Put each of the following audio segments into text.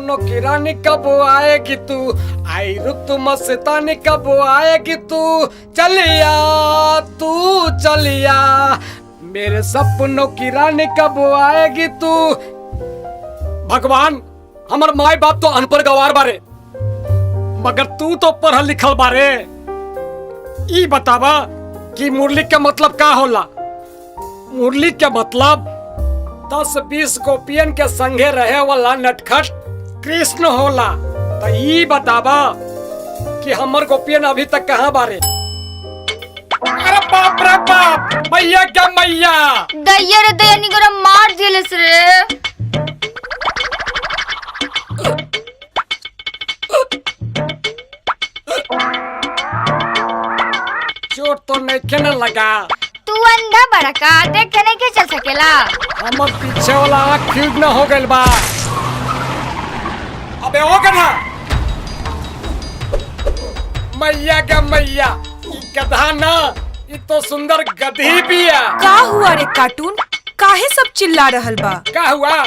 सपनों की रानी कब आएगी तू, आई रुत मस्तानी कब आएगी तू, चलिया तू चलिया, मेरे सपनों की रानी कब आएगी तू। भगवान, हमार माई बाप तो अनपढ़ गवार बारे, मगर तू तो पढ़ल लिखल बारे। ई बतावा कि मुरली के मतलब का होला। मुरली के मतलब 10-20 गोपियन के संगे रहे वाला नटखट कृष्ण होला। तो ई बतावा कि हमर गोपियन अभी तक कहाँ बारे। अरे बाप रे बाप, मैया क्या मैया, दैया रे दैया निगरा मार दिलस रे। चोट तो नहीं न लगा। तू अंधा बड़ा का, देखे नहीं के चल सकेला। हमर पीछे वाला आँख फ्यूज न हो गइल बा। अबे हो गया मैया क्या मैया, गधा ना, ये तो सुंदर गधी भी है। का हुआ रे कार्टून, काहे सब चिल्ला रहल बा? क्या हुआ?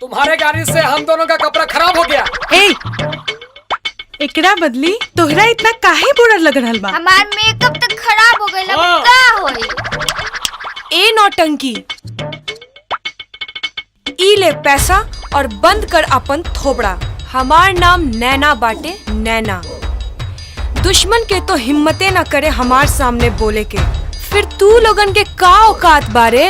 तुम्हारे गाड़ी से हम दोनों का कपड़ा खराब हो गया। ए, एकरा बदली तोहरा इतना काहे बुरा लग रहल बा? हमार मेकअप तो खराब हो गइल, अब का होई? ए नौटंकी, ई ले पैसा और बंद कर अपन थोबड़ा। हमार नाम नैना बाटे, नैना। दुश्मन के तो हिम्मते ना करे हमार सामने बोले के, फिर तू लोगन के का औकात बारे?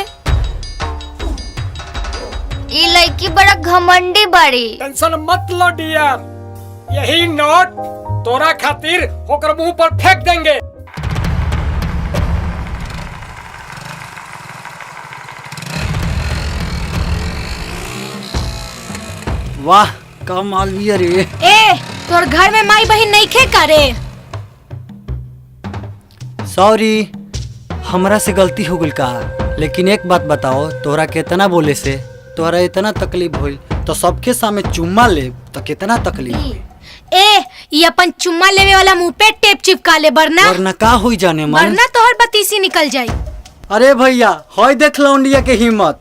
ई लड़की बड़ा घमंडी बड़ी। टेंशन मत लो डियर, यही नोट तोरा खातिर होकर मुंह पर फेंक देंगे। वाह, कमाल भी रे। ए, तोर घर में माई बहन नहीं खे करे? सॉरी, हमरा से गलती हो गई का। लेकिन एक बात बताओ, तोरा कितना बोले से तोरा इतना तकलीफ हुई, तो सबके सामने चुम्मा ले तो कितना तकलीफ हुई। ए, ये अपन चुम्मा लेवे वाला मुंह पे टेप चिपका ले, वरना का हुई जाने मन, वरना तोहर बतीसी निकल जाई। अरे भैया, हई देख लौंडिया के हिम्मत।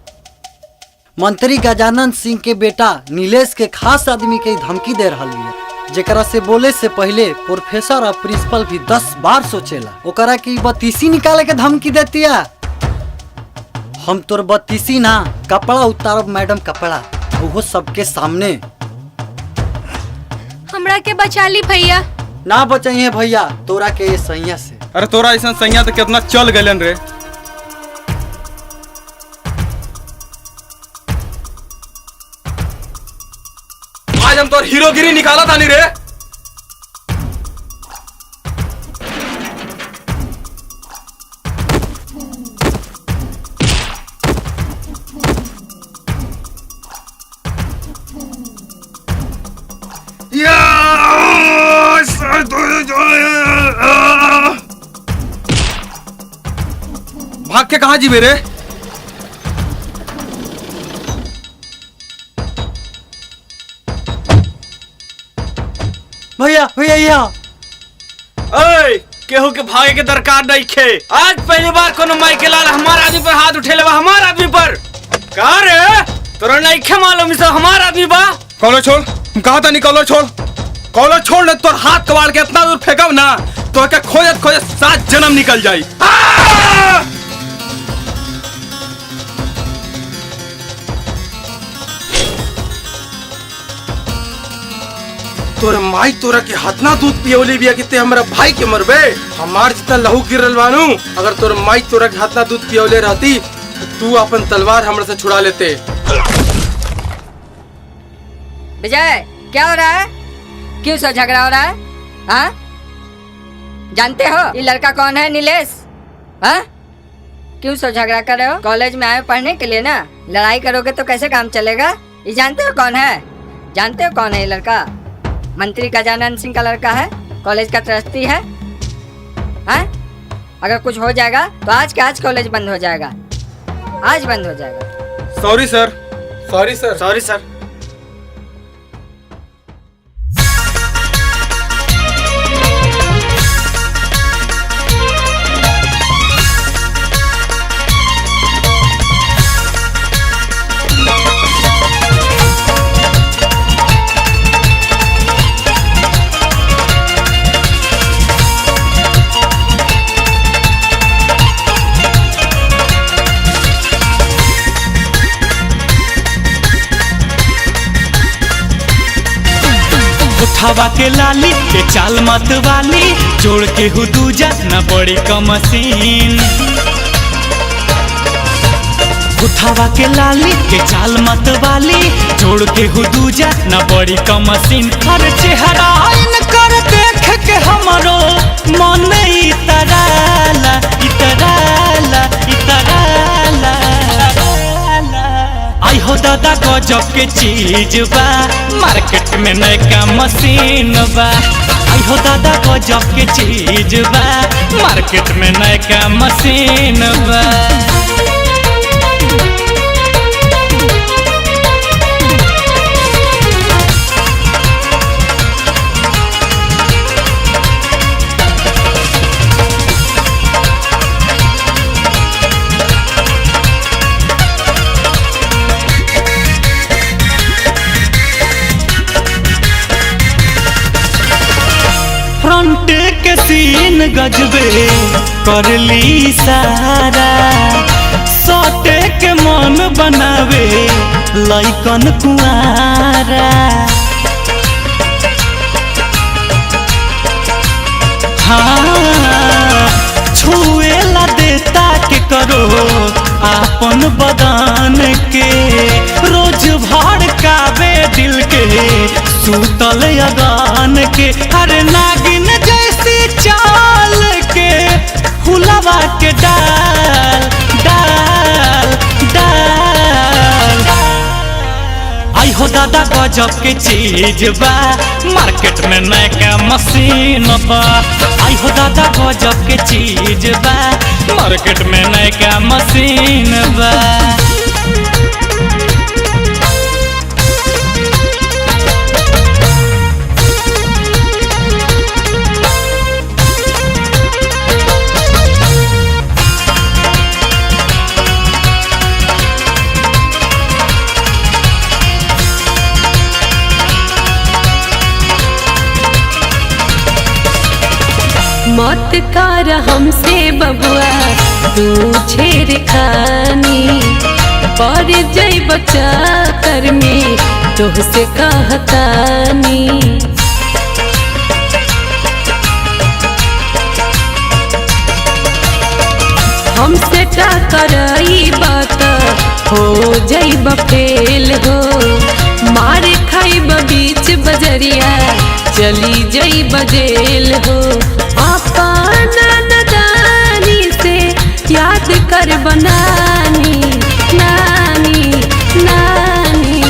मंत्री गजानन सिंह के बेटा नीलेश के खास आदमी के धमकी दे रहा है, जेकरा से बोले से पहले प्रोफेसर और प्रिंसिपल भी 10 बार सोचेला। ओकरा की बत्तीसी निकाले के धमकी देतिया। हम तोर बत्तीसी ना, कपड़ा उतारब मैडम, कपड़ा, वो सबके सामने। हमरा के बचा ली भैया। ना बचाइए भैया तोरा के ये सैया से। अरे तोरा ऐसा सैया तो कितना चल गलन रे। आज हम तोर हीरोगिरी निकाला था नहीं रे। भाग के कहाँ जी मेरे? भैया भैया यहाँ केहू के भागे के दरकार नहीं खे। आज पहली बार कोनो माई के लाल हमार आदमी पर हाथ उठे लेवा, हमार आदमी पर। का रे, तोरा नहीं खे मालूम इसे हमार आदमी बा? कॉलर छोड़, कहा था नहीं कॉलर छोड़। कॉलर छोड़ ले, तोर हाथ कबाड़ के इतना दूर फेंकब ना तो क्या खोजत खोजत 7 जन्म निकल जाई। तोरा माई तोरा के हतना दूध पियोली बिया किते हमरा भाई के मरबे। हमार जितना लहू गिरल बानू, अगर तोर माई तोरा के हतना दूध पियोले रहती तो तू अपन तलवार हमरा से छुड़ा लेते। विजय, क्या हो रहा है? क्यों सब झगड़ा हो रहा है? हाँ? जानते हो ये लड़का कौन है? नीलेश। हाँ? क्यों सब झगड़ा कर रहे हो? कॉलेज में आए पढ़ने के लिए ना, लड़ाई करोगे तो कैसे काम चलेगा? ये जानते हो कौन है? जानते हो कौन है ये लड़का? मंत्री गजानन सिंह का लड़का है, कॉलेज का ट्रस्टी है। हाँ? अगर कुछ हो जाएगा तो आज के आज कॉलेज बंद हो जाएगा, आज बंद हो जाएगा। सॉरी सर, सॉरी सर, सॉरी सर। उठावा के लाली के चाल मत वाली, जोड़ के हु दूजा न बड़ी कमसीन। उठावा के लाली के चाल मत वाली, जोड़ के हु दूजा न बड़ी कमसीन। हर चेहरा कर देख के हमरो मन इतराला इतराला इतराला। आई हो दादा गजब के चीज बा, मार्केट में नया मशीन बा। आई हो दादा गजब के चीज बा, मार्केट में नया मशीन बा। फ्रंट के सीन गजबे कर ली सारा, सटे के मन बनावे लइकन कुआरा। हाँ छुएला देता के करो आपन बदन के, रोज भड़कावे दिल के सुतल अगान के। हर नागिन जैसी चाल के फुलवा के डाल डाल डाल। आई हो दादा गजब के चीज बा, मार्केट में नया मशीन बा। आई हो दादा गजब के चीज बा, मार्केट में नया मशीन बा। मत कर हमसे बबुआ तू छेड़खानी, पर जय बच्चा कर में तोहसे कहतानी। हमसे टकराई बात हो जइब फेल हो, मारे खाइब बीच बजरिया चली जइब जेल हो। अपना नदानी से याद कर बनानी नानी नानी।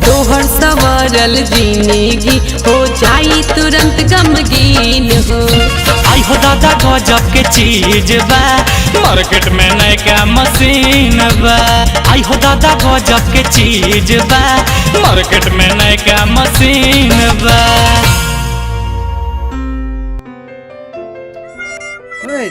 तोहर सवरल जिंदगी हो जाई तुरंत गमगीन हो। आई हो दादा गजब के चीज बा, मार्केट में नया मशीन बा। आई हो दादा गजब के चीज बा, मार्केट में नया मशीन बा।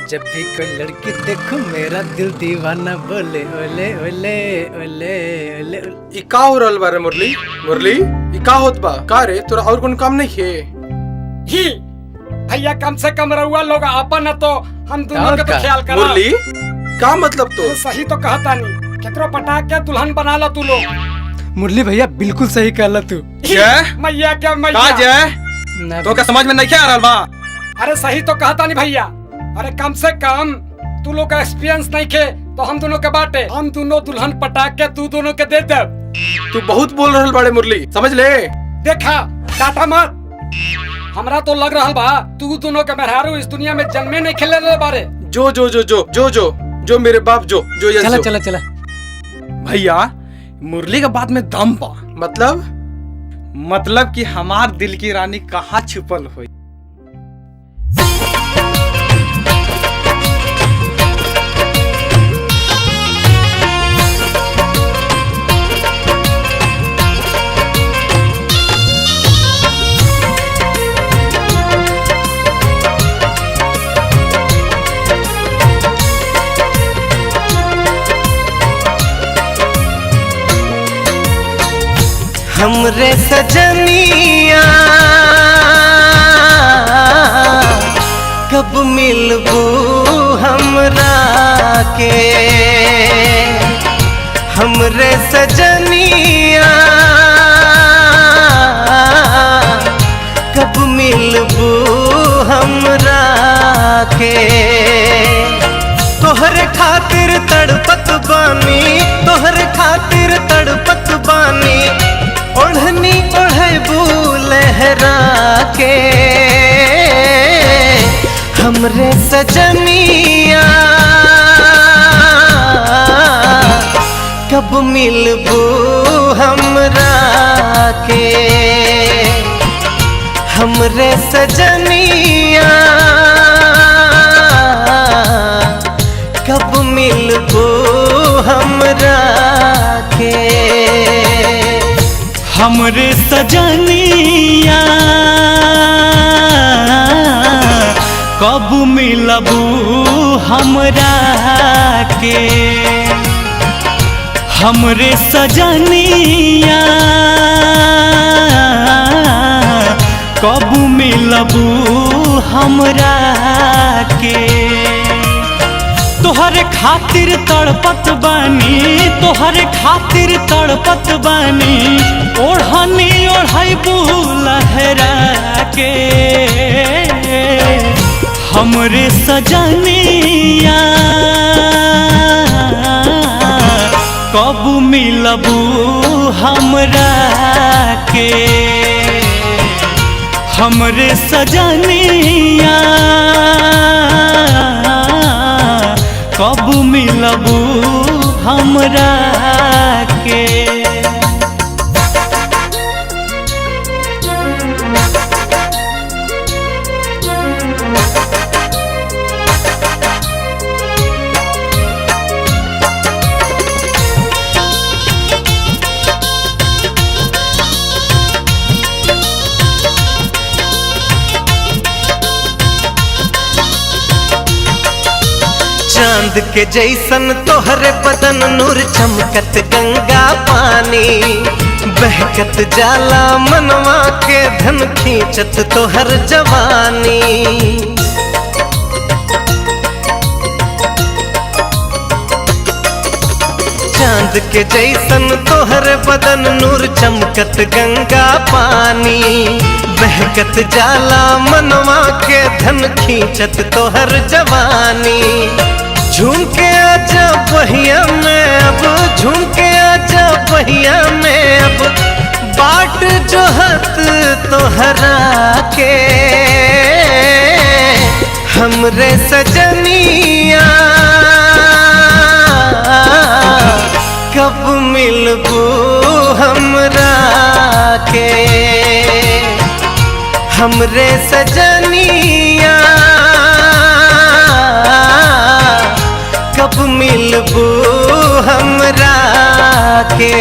जब भी कोई लड़की देखो मेरा दिल दीवाना बोले ओले ओले ओले ओले। ई का हो रहल बा रे मुरली? मुरली ई का होत बा? का रे तोरा और कोन काम नहीं है? ही भैया कम से कम रहुआ लोग आपन न तो हम दोनों के तो ख्याल करा। मुरली का मतलब तो? सही तो कहता नहीं, केतरो पटाक के दुल्हन बना ला तू लोग। मुरली भैया बिल्कुल सही कहला तू। जय मैया क्या का मैया जय तो का समझ में नहीं आ रहल बा? अरे सही तो कहता नहीं भैया। अरे कम से कम तू लोग का एक्सपीरियंस नहीं के तो हम दोनों के बाटे, हम दोनों दुल्हन पटाक के तू दोनों के दे दे। तू बहुत बोल रहल बाड़े मुरली, समझ ले। देखा टाटा मत, हमरा तो लग रहा बा तू दोनों के मेहरारू इस दुनिया में जन्मे नहीं खेले ले बारे। जो जो जो जो जो जो जो मेरे बाप जो जो ये चला चला चला। भैया मुरली का बात में दम बा। मतलब कि हमार दिल की रानी कहाँ छुपल हुई। हमरे सजनिया कब मिलबू हमरा के, हमरे सजनिया मिलबू हमरा के। तोहरे खातिर तड़पत बानी, तोहरे खातिर तड़पत बानी, ओढ़नी ओढ़बू लहरा के। हमरे सजनिया कब मिलबू हमरा के। हमरे सजनिया कब मिलबू हमरा के। हमरे सजनिया कब मिलबू हमरा के। हमरे सजनिया कब मिलबू हमरा के। तोहरे खातिर तड़पत बानी, तोहरे खातिर तड़पत बानी, ओढ़नी ओढ़बू लहरा के। हमरे सजनिया कब मिलबू हमरा के। हमरे सजनिया कब मिलबू हमरा के। चांद के जैसन तोहरे बदन नूर चमकत गंगा पानी, बहकत जाला मनवा के धन खींचत तोहर जवानी। चांद के जैसन तोहरे बदन नूर चमकत गंगा पानी, बहकत जाला मनवा के धन खींचत तोहर जवानी। झूम के आजा बहिया में अब, झूम के आजा बहिया में अब, बाट जोहत तोहरा के। हमरे सजनिया कब मिलबू हमरा के। हमरे सजनिया कब मिलबू हमरा के।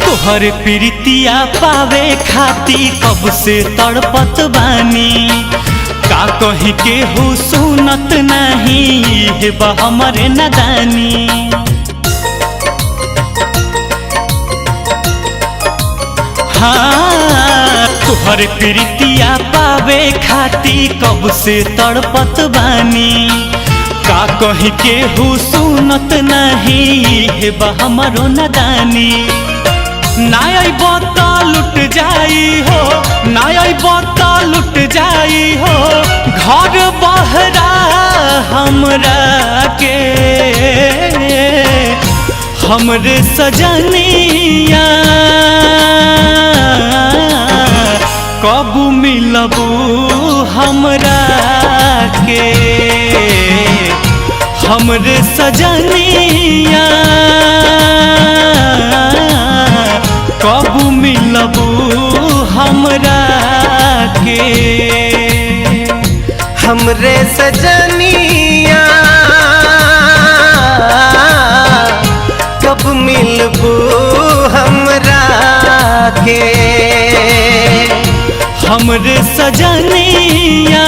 तोहर प्रीतिया पावे खाती कब से तड़पत बानी, का कहीं केहू सुनत नहीं हे बा हमरे नादानी। हाँ तोहर प्रीतिया पावे खाती कब से तड़पत बानी, का कहीं केहू सुनत नहीं हे बा हमरो नादानी। ना अइबो त लुट जाई हो, ना अइबो त लुट जाई हो, घर बहरा हमरा के। हमरे सजनिया कब मिलबू हमरा के। हमरे सजनिया कब मिलबू हमरा के। हमरे सजनिया कब मिलबू हमरा के। हमरे सजनिया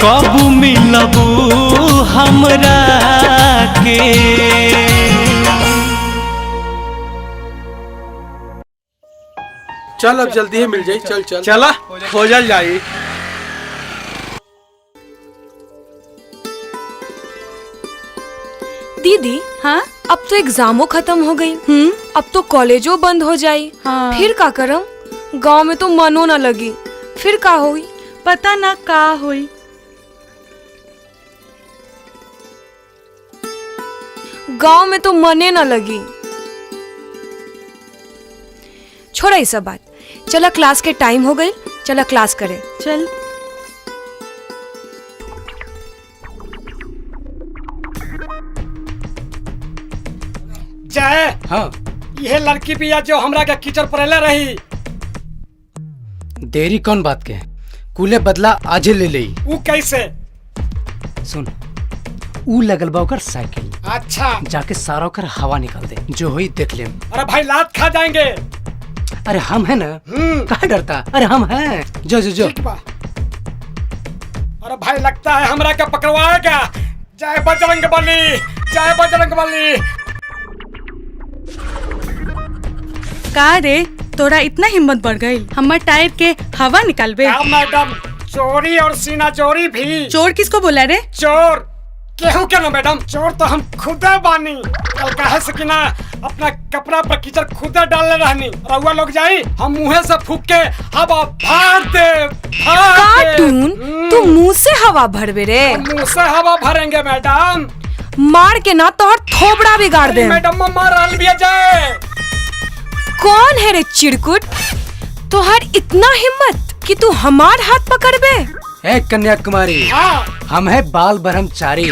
कब मिलबू हमरा के। चल अब जल्दी ही मिल जाई। चल चल चला खोजल जाई। दीदी हाँ अब तो एग्जामो खत्म हो गई। अब तो कॉलेजो बंद हो जाई। हाँ। फिर का करम? गांव में तो मनो न लगी। फिर का होई? पता ना का होई। गांव में तो मने न लगी। छोड़ा ये सब बात, चला क्लास के टाइम हो गई, चला क्लास करे। चल जय, हाँ यह लड़की भी है जो हमरा के कीचड़ पड़ेले रही। देरी कौन बात के? कुले बदला आजे ले ले। वो कैसे? सुन, ऊ लगल बा ओकर साइकिल, अच्छा जाके सारा ओकर हवा निकाल दे, जो होई देख ले। अरे भाई लात खा जाएंगे। अरे हम है ना, काहे डरता? अरे हम हैं। जो जो जो। ठीक बा। अरे भाई लगता है हमरा के पकड़वाएगा। जय बजरंगबली, जय बजरंगबली। का रे, तोरा इतना हिम्मत बढ़ गई हमर टायर के हवा निकालबे? क्या मैडम, चोरी और सीना चोरी भी? चोर किसको बोला रे? चोर केहू के ना मैडम, चोर तो हम खुदे बानी। कल कहे से कि ना अपना कपड़ा पर कीचड़ खुदे डालने रहनी। रउआ लोग जाई, हम मुँह से फूक के हवा भर दे। कार्टून, तू मुंह से हवा भरबे रे? मुँह से हवा भरेंगे मैडम। मार के ना तोहर थोबड़ा बिगाड़ दे। मैडम मार भी जाए। कौन है रे चिड़कुट? तोहर इतना हिम्मत कि तू हमार हाथ पकड़बे? ए कन्याकुमारी, हाँ। हम है बाल ब्रह्मचारी।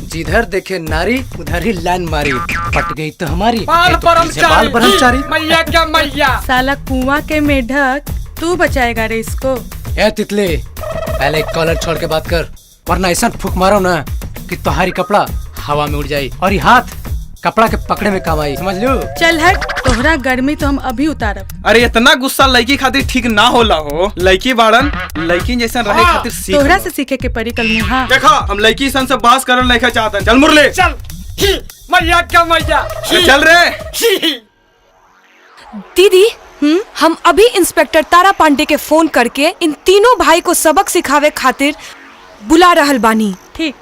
जिधर देखे नारी उधर ही लाइन मारी। पट गई तो हमारी बाल बाल ब्रह्मचारी। मैया क्या मैया। साला कुआं के मेढक, तू बचाएगा रे इसको? ए तितली, पहले कॉलर छोड़ के बात कर, वरना ऐसा फूक मारो ना कि तुम्हारी कपड़ा हवा में उड़ जाये और ये हाथ कपड़ा के पकड़े में काम आई, समझ लो? चल हट, तोहरा गर्मी तो हम अभी उतारब। अरे इतना गुस्सा लड़की खातिर ठीक ना होला हो। लड़की बाड़न, लड़की जैसा रहे खातिर सीख। तोहरा से सीखे के परी कल मुहा। देखा, हम लड़की सन से बात करल नहीं चाहते। चल मुरली, चल। ही, मैया क्या मैया। ही, चल रे। ही। दीदी, हम अभी इंस्पेक्टर तारा पांडे के फोन करके इन तीनों भाई को सबक सिखावे खातिर बुला रहल बानी। ठीक।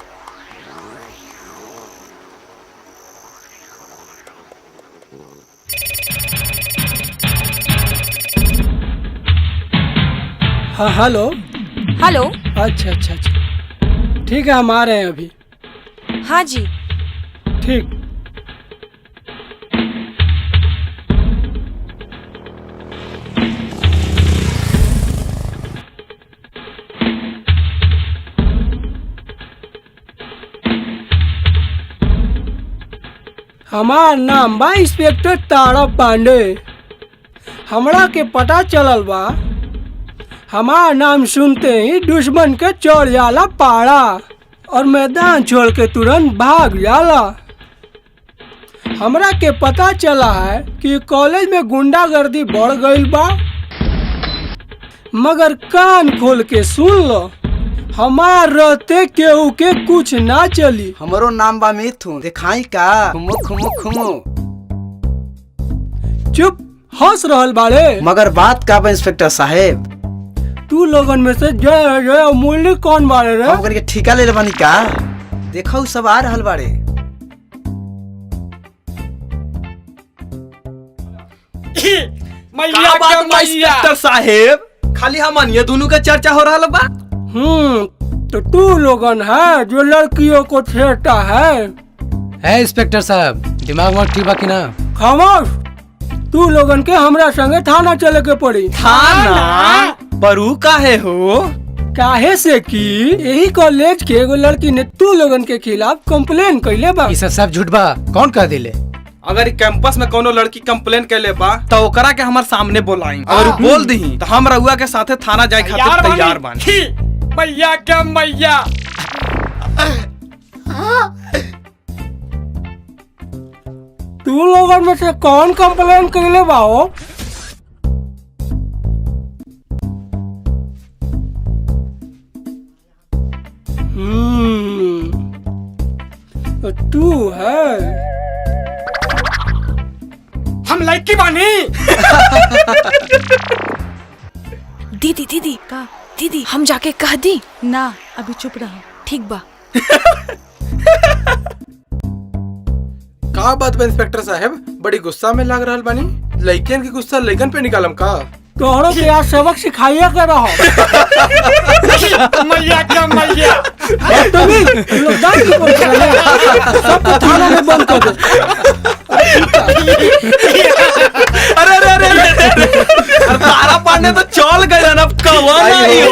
हाँ हेलो। हेलो। अच्छा अच्छा अच्छा, ठीक है, हम आ रहे हैं अभी। हाँ जी। ठीक। हमार नाम बा इंस्पेक्टर तारा पांडे। हमरा के पता चलल बा, हमार नाम सुनते ही दुश्मन के चढ़ जाला पारा और मैदान छोड़ के तुरंत भाग जाला। हमरा के पता चला है कि कॉलेज में गुंडागर्दी बढ़ गईल बा, मगर कान खोल के सुन लो, हमार रहते केहू के कुछ ना चली। हमरो नाम बा मिथुन, दिखाई का खुमो खुमो खुमो। चुप, हंस रहल बाड़े। मगर बात का बा इंस्पेक्टर साहेब? तू लोगन में से जय जय मुरली कौन बाड़े रे? हम करके ठिका ले बानी का? देखो सब आ रहल बाड़े। मैया क्या मैया। इंस्पेक्टर साहेब, खाली हमनिया दोनों का चर्चा हो रहा बा। तो तू लोगन है जो लड़कियों को छेड़ता है? इंस्पेक्टर साहब, दिमाग में ठीक बा कि ना? खामोश, तू लोगन के हमरा संगे थाना चले के पड़ी। थाना? बरू काहे हो? काहे से कि यही कॉलेज के एगो लड़की ने तू लोगन के खिलाफ कंप्लेन कैले बा। ई सब झूठ बा, कौन कह दिले? अगर कैंपस में कोनो लड़की कंप्लेन कैले बा तो ओकरा के हमार सामने बोलाई। अगर वो बोल दी तो हम रउआ के साथे थाना जाए खातिर तैयार बानी। मैया क्या मैया। तू लोगन में से कौन कंप्लेन कैले बा हो? तो तू है? हम हम लड़की बानी। दीदी दीदी का दीदी हम जाके कह दी ना, अभी चुप रहो। ठीक बा। का बात बा इंस्पेक्टर साहब, बड़ी गुस्सा में लग रहल बानी। लइकन के गुस्सा लइकन पे निकालम का? तोहरो के आज सबक सिखाइए के रहो। मैया क्या मैया। लोग जान के बोल रहे हैं, सब थाना में बंद कर दे। अरे अरे अरे अरे तारा पांडे तो चल गए ना, अब कवा नहीं हो।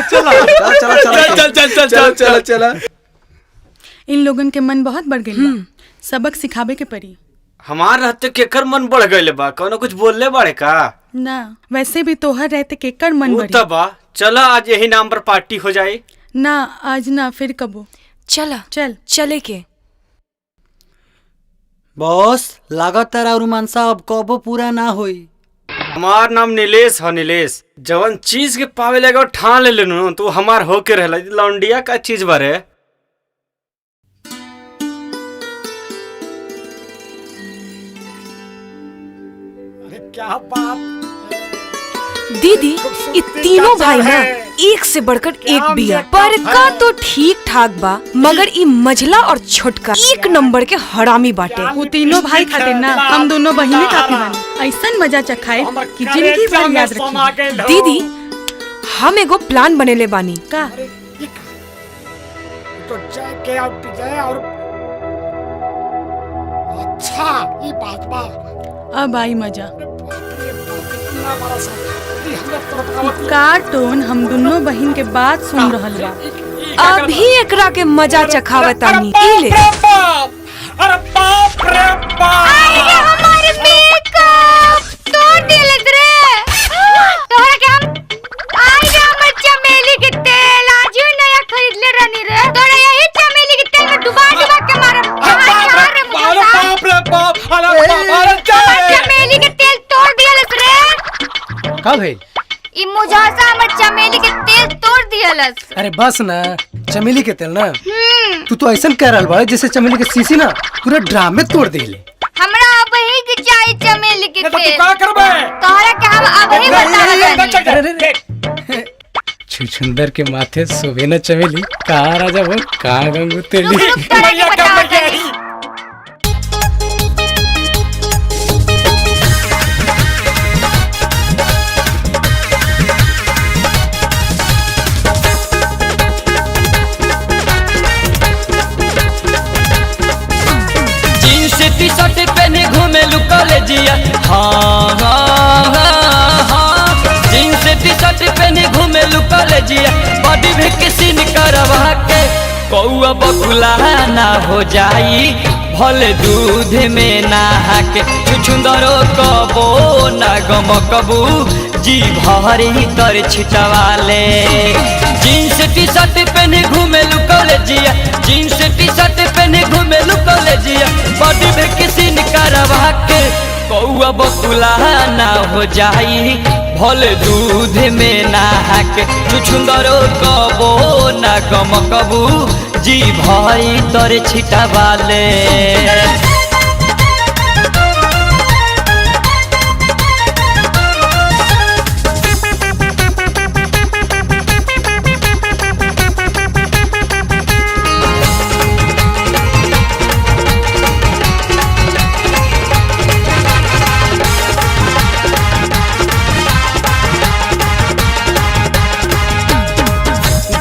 चला चला चला चल चल चल चल चला चला। इन लोगन के मन बहुत बढ़ गई, सबक सिखावे के पड़ी। हमार रहते केकर मन बढ़ गए बा, कौनो कुछ बोलले बाड़े का? ना, वैसे भी तोहर रहते केकर मन बढ़ी। तबा चला आज यही नाम पर पार्टी हो जाए। ना आज ना, फिर कबो। चला चल चले के। बॉस लागत तारा रोमांसा अब कबो पूरा ना होई। हमार नाम नीलेश है। नीलेश जवन चीज के पावे लगे ठान ले लेनु तो हमार होके रहला। लौंडिया का चीज बारे। क्या बात। दीदी ये तीनों भाई ना एक से बढ़कर एक बिया। बड़का तो ठीक ठाक बा, मगर ई मझला और छोटका एक नंबर के हरामी बाटे। वो तीनों भाई खातिर ना हम दोनों बहिनी काफी बानी। ऐसा मजा चखाए कि जिंदगी भर याद रखी। दीदी हम एगो प्लान बनेले बानी। का? तो जाके और पिजाए और अच्छा ये बात बा। अब आई मजा। कार्टून हम दोनों बहन के बात सुन रहल बा। अभी एकरा के मजा चखावतानी। ले अरे बाप रे बाप। अरे हमारे मेकअप तोड़ दिले रे। तोहरा के हम आई रे हमर चमेली के तेल आज ही नया खरीद ले रहनी रे। तोरा यही चमेली के तेल में डुबा डुबा के मारब। बाप रे बाप। अरे चमेली के तेल तोड़ दिले रे। का भाई? ई मुझासा हमर चमेली के तेल तोड़ दियलस। अरे बस ना, चमेली के तेल ना तू तो ऐसा कह रहल बा जैसे चमेली के शीशी ना पूरा ड्राम में तोड़ देले। हमरा अब ही के चाहिए चमेली के तेल। तू का करबे? तोहरा के हम अब ही बता रहनी। छुछुंदर के माथे सोवे न चमेली, का राजा वो का गंगू तेली। मैया क्या मैया। टी-शर्ट पहने घूमे लू कॉलेजिया। हाँ हाँ हाँ हाँ जीन्स टी-शर्ट पहने घूमे लू कॉलेजिया। बॉडी भी किसी ने करवा के कौआ बकुला ना हो जाई, भले दूध में नहा के। छुछुंदरो कबो ना गम कबू जी भरी तर छिटवाले। जीन्स टी-शर्ट पहने घूमे लू कॉलेजिया। जीन्स टी-शर्ट पहने घूमे लू कॉलेजिया। बॉडी में किसी ने करवा के कौआ बकुला ना हो जाई, भले दूध में नहा के। छुछुंदरो कबो ना गम कबू जी भरी तर छिटवाले।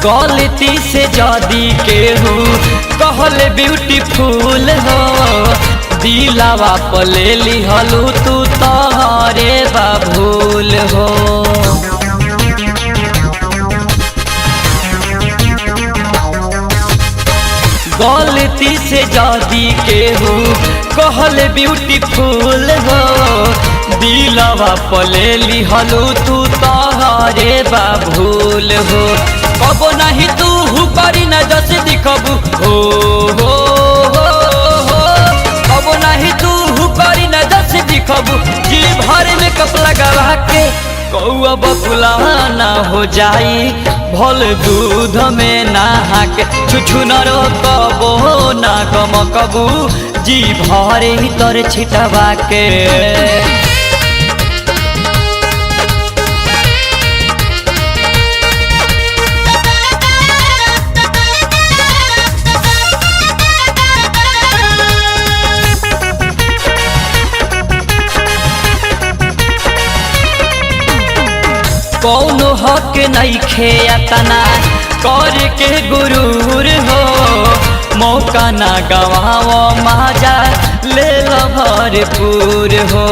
गलती से जदी केहू कहले ब्यूटीफुल हो, दिलावा पले लिहलू तू तोहरे बाबूल हो। गलती से जदी केहू कहले ब्यूटीफुल हो, दिलावा पले लिहलू तू तोहरे बाबूल हो। कबो नहीं तू हु करी न जस दिखबू हो हो हो हो। कबो नहीं तू हु करी न जस दिखबू जी भर में कप लगा के कौआ बकुला ना हो जाई, भल दूध में नहा के छुछु न रो कबो ना गम कबू जी भरे तर छिटवा के कौनो हक नहीं खेया तना कर के गुरूर हो मौका ना गवाओ माजा ले लो भरपूर हो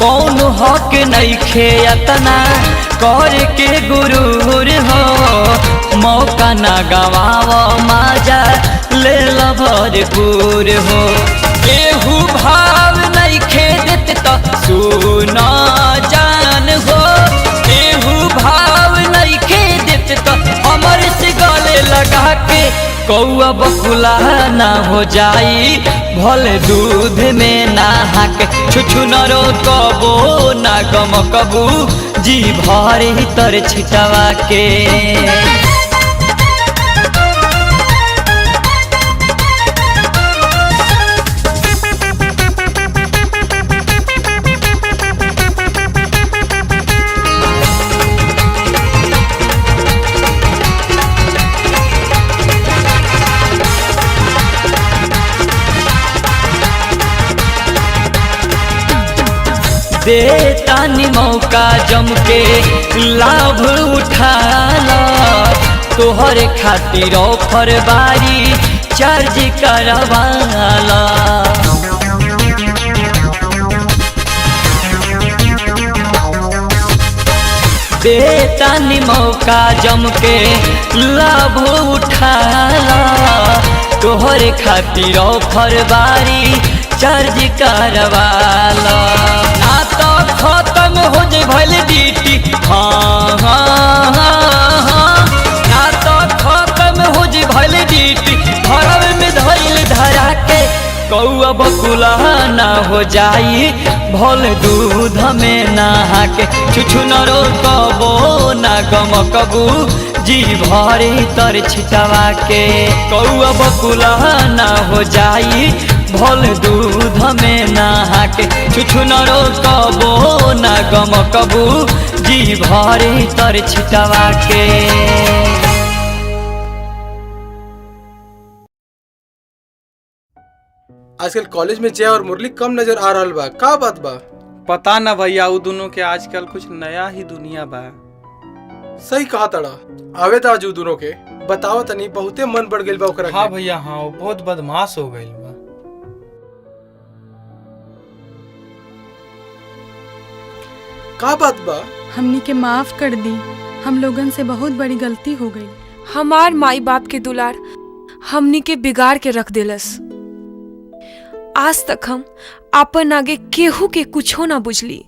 कौनो हक नहीं खेया तना कर के गुरूर हो मौका ना गवाओ माजा ले लो भरपूर हो केहू भाव नहीं खेदत तो सुना जान हो केहू भाव नहीं खेदत तो हमर से गले लगा के कौआ बकुला ना हो जाई भल दूध में नहा के छुछु न रो कबो ना गम कबू जी भरे तर छिटवा के देतानी मौका जम के लाभ उठाला तोहर खातिर ऑफर बारी चार्ज करवाला देतानी मौका जम के लाभ उठाला तोहर खातिर ऑफर बारी चार्ज करवाला ना तो खत्म हो जाए भले ड्यूटी हाँ हाँ हाँ हाँ ना तो खत्म हो जाए भले ड्यूटी घरव में धैल धरा के कौआ बकुला ना हो जाई भल दूध में नहा के छुछु न रो कबो ना गम कबू जी भरे तर छिटवा के कौआ बकुला ना हो जाई भल दूध में नहा के छुछु न रो कबो ना गम कबू जी भरे तर छिटवा के आजकल कॉलेज में जय और मुरली कम नजर आ रहा बा का बात बा पता न भैया वो दोनों के आजकल कुछ नया ही दुनिया बा सही कहा तड़ा आवे था आज दोनों के बताओ तनी बहुते मन बढ़ गइल बा ओकरा हाँ भैया हाँ वो बहुत बदमाश हो गइल बा का बात बा हमनी के माफ कर दी हम लोगन से बहुत बड़ी गलती हो गई हमार माई बाप के दुलार हमनी के बिगाड़ के रख देलस आज तक हम अपन आगे केहू के कुछो ना बुझली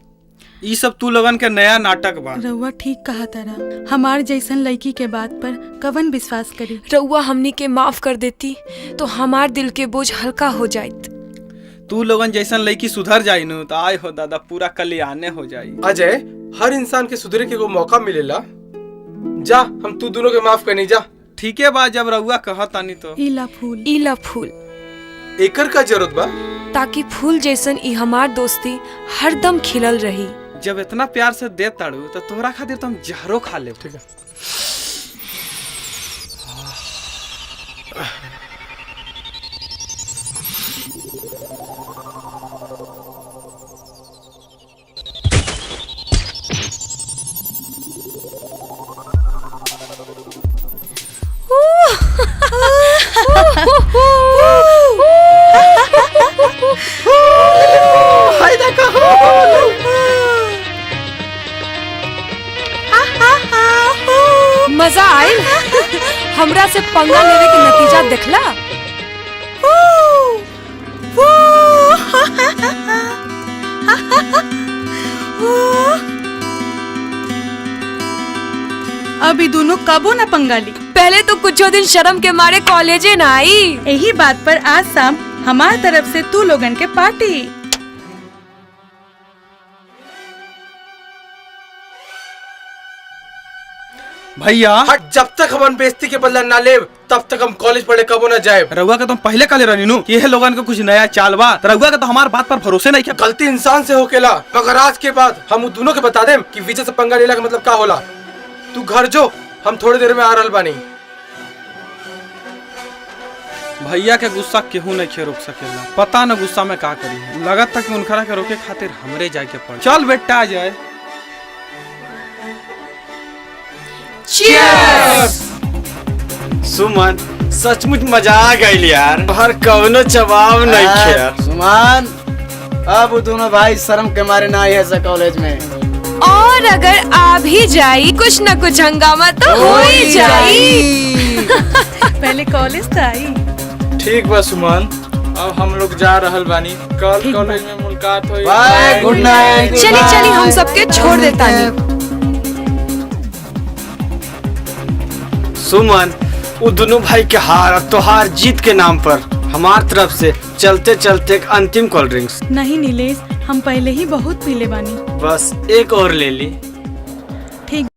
ये सब तू लोगन के नया नाटक बा रउआ ठीक कहा तारा हमार जैसन लड़की के बात पर कवन विश्वास करी रउआ हमनी के माफ कर देती तो हमार दिल के बोझ हल्का हो जाइत तू लोगन जैसन लड़की सुधर जाई नु तो आय हो दादा पूरा कल्याणे हो जाई अजय हर इंसान के सुधरे के को मौका मिलेला जा हम तू दोनों के माफ करनी जा ठीक है बा जब रउआ कहा तानी तो इला फूल एकर का जरूरत बा ताकि फूल जैसन ई हमार दोस्ती हरदम खिलल रही जब इतना प्यार से दे ताड़ू तो तोहरा खातिर तो हम जहरो खा ले ठीक है हाय देखो मजा आयल हमरा से पंगा लेवे के नतीजा देखला अभी दोनों कबो न पंगा ली पहले तो कुछ दिन शर्म के मारे कॉलेजे ना आई यही बात पर आज शाम हमार तरफ से तू लोगन के पार्टी भैया हट, जब तक हम बेइज्जती के बदला ना ले तब तक हम कॉलेज पढ़े कबो ना जाए। रउआ का तुम पहले काले रहनी नु ये लोगन को कुछ नया चाल बा, रउआ का तो हमार बात पर भरोसे नहीं किया। गलती इंसान से होकेला, मगर आज के बाद हम दोनों के बता देम कि विजय से पंगा लेला का मतलब का होला। तू घर जो, हम थोड़ी देर में आ रहल बानी। भैया के गुस्सा केहू नहीं खे रोक सकेला, पता न गुस्सा में का करी। लगत था कि उनखरा के रोके खातिर हमरे जाए के पड़। चल बेटा आ जाए। Cheers! सुमन सचमुच मजा आ गई यार, हर कवनो जवाब नहीं यार। सुमन अब दोनों भाई शर्म के मारे ना आए ऐसा कॉलेज में, और अगर आ भी जाई कुछ न कुछ हंगामा तो हो ही जाई। पहले कॉलेज तो आई। ठीक बा सुमन, अब हम लोग जा रहल बानी, कल कॉलेज में मुलाकात होई। Bye, good night. चली हम सबके छोड़ देता नहीं। सुमन वो दोनों भाई के हार और तोहार जीत के नाम पर हमार तरफ से चलते चलते एक अंतिम कोल्ड ड्रिंक्स। नहीं नीलेश, हम पहले ही बहुत पीले बानी। बस एक और ले ली। ठीक।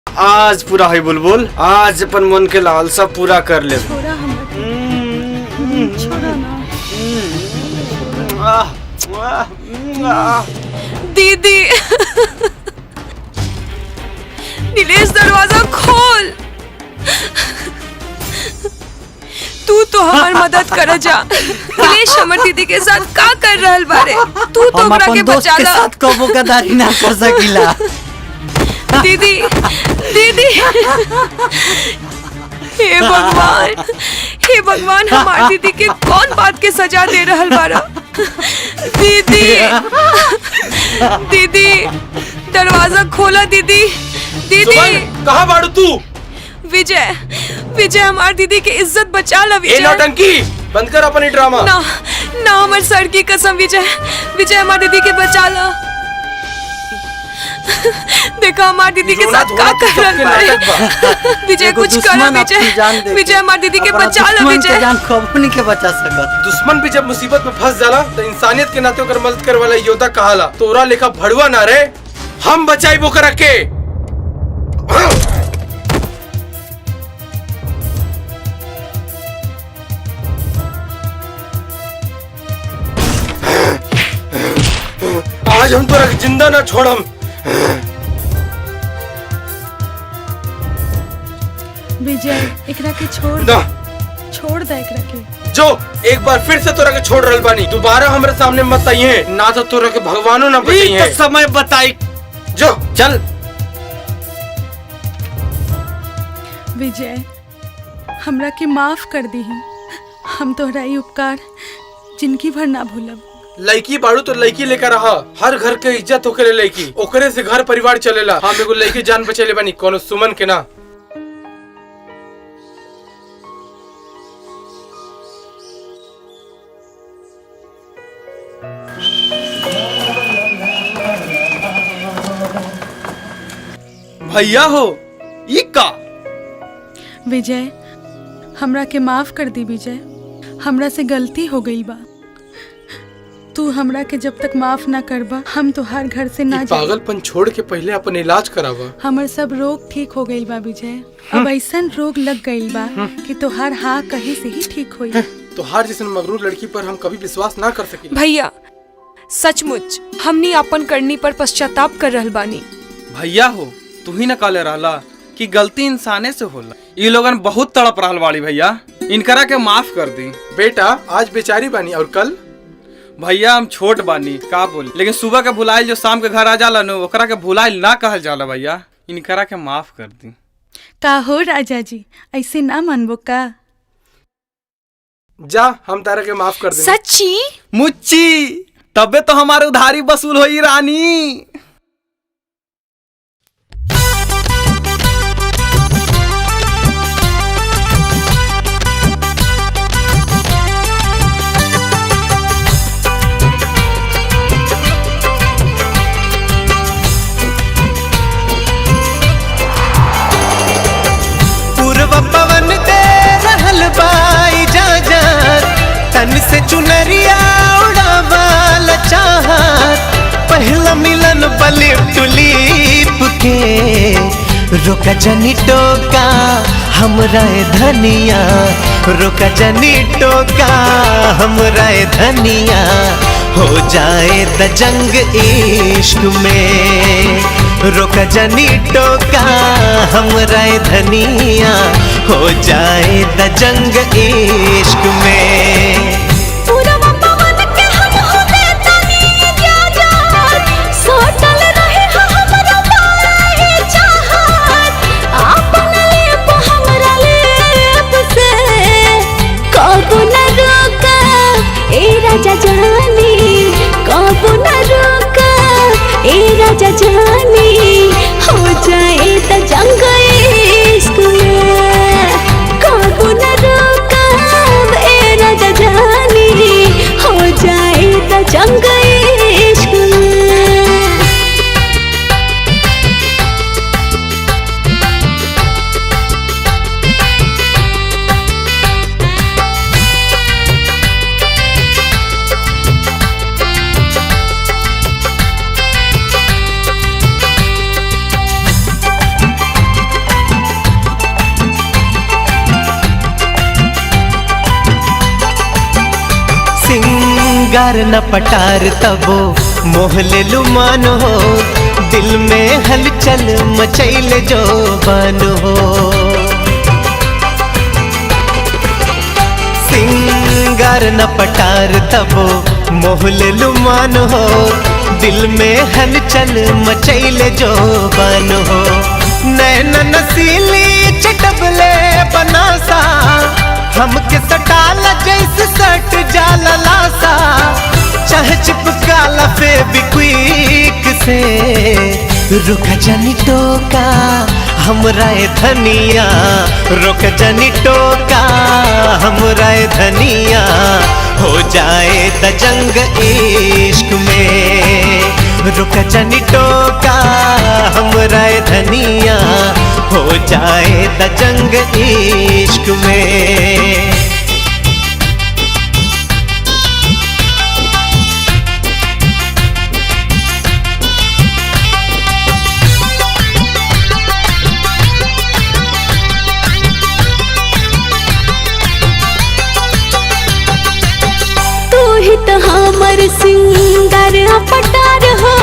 आज पूरा है बुलबुल, आज अपन मन के लालसा पूरा कर ले। छोड़ा ना। दीदी नीलेश दरवाजा खोल, तू तो हमार मदद कर जा। नीलेश हमर दीदी के साथ का कर रहल बारे, तू तो हम ओकरा अपन के दोस्त बचा के ला। साथ कबो गद्दारी ना कर सकीला। दीदी दीदी हे भगवान, हे भगवान, हमार दीदी के कौन बात के सजा दे रहल बारा। दीदी दीदी दरवाजा खोला दीदी। दीदी कहाँ बाड़ू तू? विजय विजय हमार दीदी के इज्जत बचा ला। ए विजय नौटंकी बंद कर अपन ड्रामा। ना ना हमार सर की कसम विजय, विजय हमार दीदी के बचा ला। देखा हमार दीदी के साथ का कर रहल बारे। विजय कुछ करो विजय, विजय हमार दीदी के बचा ला। विजय जान कबो नहीं के बचा सकत। दुश्मन भी जब मुसीबत में फंस जाला तो इंसानियत के नाते ओकर मदद करे वाला योद्धा कहाला। तोरा लेखा भड़ुआ ना रे, हम बचाइबो करा के। आज हम तोरा जिंदा ना छोड़म। विजय एकरा के छोड़ ना। छोड़ दे एकरा के। जो एक बार फिर से तोरा के छोड़ रहल बानी, दोबारा हमरे सामने मत आइए, ना तो तोरा के भगवानो ना बचाइए। तो समय बताई। जो चल। विजय हमरा के माफ कर दी, हम तोहरा ई उपकार जिंदगी भर ना भूलब। लड़की बाड़ू तो लड़की लेकर रहा, हर घर के इज्जत होके लड़की, ओकरे से घर परिवार चलेला। हम एगो लड़की जान बचेले बानी, कोनो सुमन के ना। भैया हो ई का? विजय हमरा के माफ कर दी विजय, हमरा से गलती हो गई बा। तू हमरा के जब तक माफ ना करबा हम तोहार घर से ना जाए। पागलपन छोड़ के पहले अपन इलाज करावा। हमर सब रोग ठीक हो गई बा विजय, अब ऐसन रोग लग गई बा कि तोहार हाँ कहीं से ही ठीक होई। तोहार जैसन मगरूर लड़की पर हम कभी विश्वास ना कर सकी। भैया सचमुच हमनी अपन करनी पर पश्चाताप कर रहल बानी। भैया हो तू ही न काले रहला कि गलती इंसाने से होला। ये लोगन बहुत तड़प रहल बाड़ी भैया, इनकरा के माफ कर दी। बेटा आज बेचारी बानी और कल भैया हम छोट बानी का बोली, लेकिन सुबह के भुलाइल जो शाम के घर आ जाला नो ओकरा के भुलाइल ना कहल जाला भैया। इनकरा के माफ कर दी। का हो राजा जी, ऐसे ना मानबो का? जा हम तारा के माफ कर दे। सच्ची मुच्ची तबे तो हमारे उधारी वसूल होई रानी। पूर्व पवन दे रहल बाई जा तन से चुनरिया उड़ावाल चाहत। पहला मिलन बलिप टुलीप के रोका जनी टोका हमरा धनिया, रोका जनी टोका हमरा धनिया। हो जाए द जंग इश्क में, रोका जनी टोका हमरा धनिया। हो जाए द जंग इश्क में। राजा जानी कब न रोका ए राजा जानी। हो जाए त जंग इश्क में कब न रोका ए राजा जानी। हो जाए त जंग इश्क में। सिंगार न पटार तबो मोहले लुमान हो, दिल में हलचल मचैल जो बन हो। सिंगार न पटार तबो मोहले लुमान हो, दिल में हलचल मचैल जो बन हो। नैन नसीली चटबले बनासा हमके सटाला जैसे सट जाला लासा। चाहे चिपकाला फेविक्विक से, रुका जनी टोका हमरा धनिया। रुका जनी टोका हमरा धनिया। हो जाए द जंग इश्क में, रुका जनी टोका हमरा धनिया। हो जाए द जंग इश्क में। ही तो हमर सिंगार पटार हो,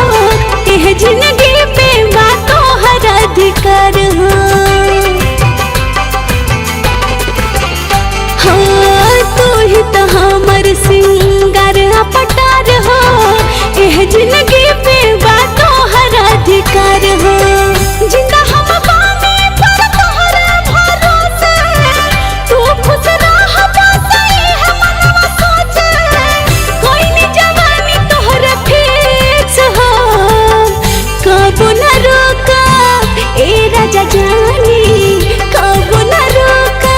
एह जिंदगी पे बातो हर अधिकार हो। हाँ तू ही तो हमर सिंगार पटार हो, एह जिंदगी पे बातो हर अधिकार हो। जिंदा हम बानी पर तोहरे भरोसे, तू खुश रह बस इह मनवा सोचे। कोई नी जवानी तोहरा फिक्स हो, कब न रोका ए राजा जानी। कब न रोका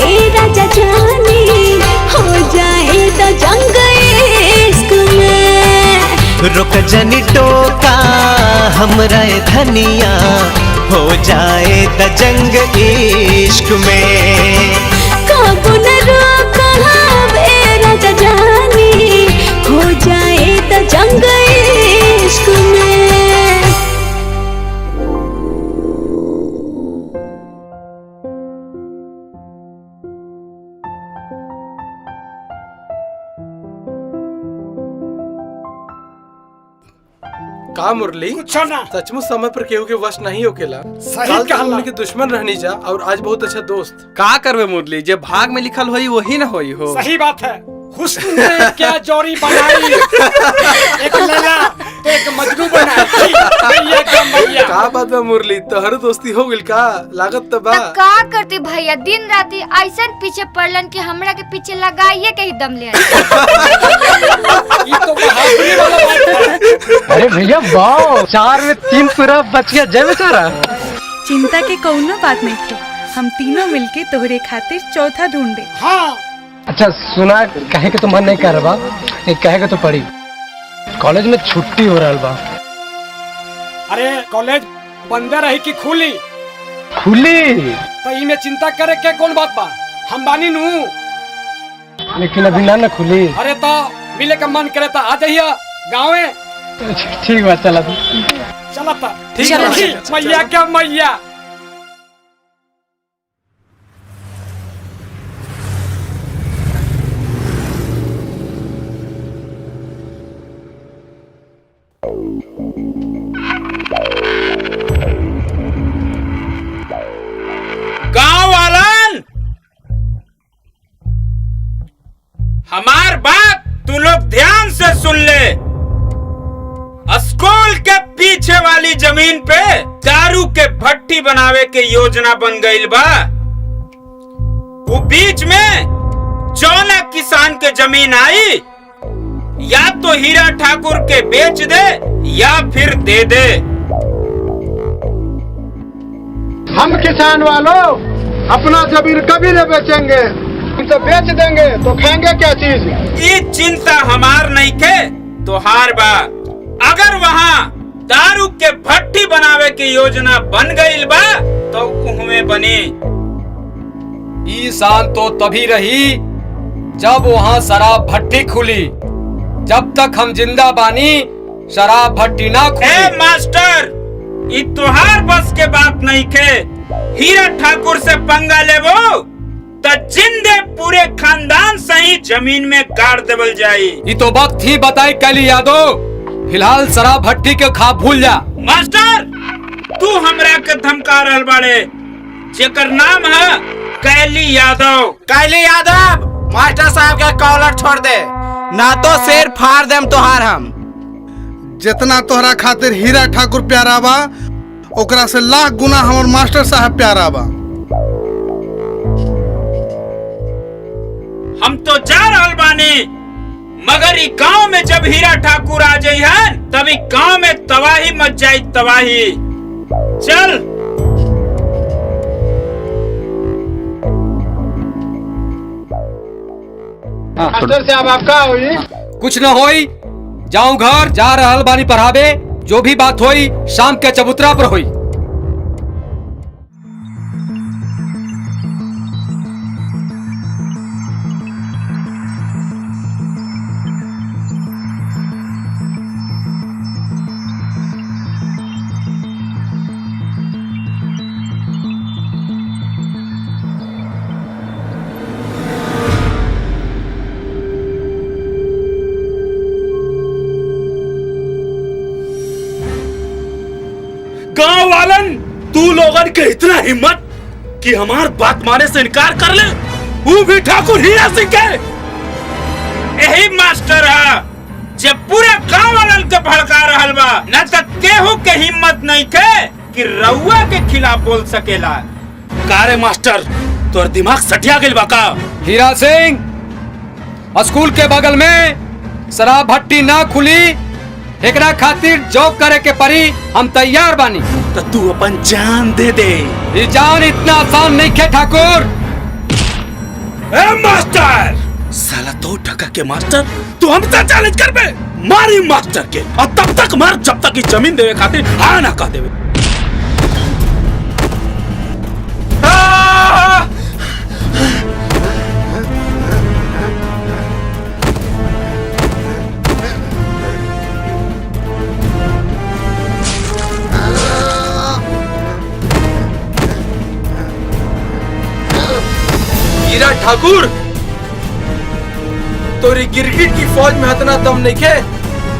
ए राजा जानी। हो जाए द जंग इश्क में, रुक जनी टोका हमरा धनिया। हो जाए द जंग इश्क में। कब न रोका ए राजा जानी। हो जाए द जंग इश्क में। का का मुरली कुछ ना सचमुच समय पर केहू के वश नहीं होकेला। सही काल तो कहला। हमनी के दुश्मन रहनी जा और आज बहुत अच्छा दोस्त। का करबे मुरली, जे भाग में लिखल होई वही ना होई हो। सही बात है। हुस्न ने क्या जोड़ी बनाई, एक लैला तो एक मजनू बनाई। भैया का मैया का बात बा मुरली, तोहर दोस्ती हो गइल का? लागत तो बा। का करती भैया, दिन राती ऐसा पीछे पड़लन कि हमरा के पीछे लगाइए के ही दम ले। ये तो बहादुरी वाला बात है। अरे भैया वाह, 4 में 3 पूरा बच गया। जय बेचारा। चिंता के कौनो बात नहीं थे, हम तीनों मिलके तोहरे खातिर चौथा ढूंढे। हाँ अच्छा सुना, कहे के तो मन नहीं कर रहा, नहीं कहे के तो पड़ी। कॉलेज में छुट्टी हो रहा बा। अरे कॉलेज बंद रही कि खुली? खुली। तो इमे चिंता करे के कौन बात बा, हम बानी नू। लेकिन अभी ना खुली। अरे तो मिले का मन करे तो आ जाइए गाँवे। ठीक बा, चला चला था मैया क्या मैया। गांव वालन, हमार बात तू लोग ध्यान से सुन ले। स्कूल के पीछे वाली जमीन पे दारू के भट्टी बनावे के योजना बन गई बा। वो बीच में जौना किसान के जमीन आई, या तो हीरा ठाकुर के बेच दे या फिर दे दे। हम किसान वालों अपना जमीन कभी नहीं बेचेंगे, हम तो बेच देंगे तो खाएंगे क्या चीज? ये चिंता हमार नहीं के तो हार बा। अगर वहाँ दारू के भट्टी बनावे की योजना बन गई बा तो उहमे बनी। ई साल तो तभी रही जब वहाँ शराब भट्टी खुली। जब तक हम जिंदा बानी शराब भट्टी ना खुली। मास्टर, ये तुहार बस के बात नहीं के। हीरा ठाकुर से पंगा लेबो तो जिंदे पूरे खानदान सही जमीन में गाड़ देवल जाई। ये तो वक्त ही बताई कैली यादव। फिलहाल शराब भट्टी के खा भूल जा। मास्टर, तू हमरा के धमका रहल बाड़े, जेकर नाम है कैली यादव। कैली यादव, मास्टर साहब के कॉलर छोड़ दे, ना तो शेर फाड़ देम तोहार हम। जितना तोहरा खातिर हीरा ठाकुर प्यारा बा, ओकरा से लाख गुना हमर मास्टर साहब प्यारा बा। हम तो जा रहल बानी, मगर ई गांव में जब हीरा ठाकुर आ जाइहन तभी गांव में तबाही मच जाई, तबाही। चल। मास्टर साहब आपका हुई? कुछ न होई, जाऊं घर, जा रहल बानी पढ़ावे। जो भी बात होई शाम के चबूतरा पर होई। गांव वालन, तू लोगन के इतना हिम्मत कि हमार बात माने से इनकार कर ले, वो भी ठाकुर हीरा सिंह के। यही मास्टर है जब पूरे गांव वालन के भड़का रहल बा। न तो केहू के हिम्मत नहीं के कि रउआ के खिलाफ बोल सकेला। कारे मास्टर, तोर दिमाग सटिया गेल बा का? हीरा सिंह, स्कूल के बगल में शराब भट्टी ना खुली, एकरा खातिर जॉब करे के परी। हम तैयार बानी। तो तू अपन जान दे दे। ये जान इतना आसान नहीं है ठाकुर। ए मास्टर, साला 2 टका के मास्टर तू हमसे चैलेंज कर बे। मारी मास्टर के और तब तक मार जब तक की जमीन देवे खातिर हाँ ना कह देवे। हीरा ठाकुर, तोरी गिरगिट की फौज में इतना दम नहीं के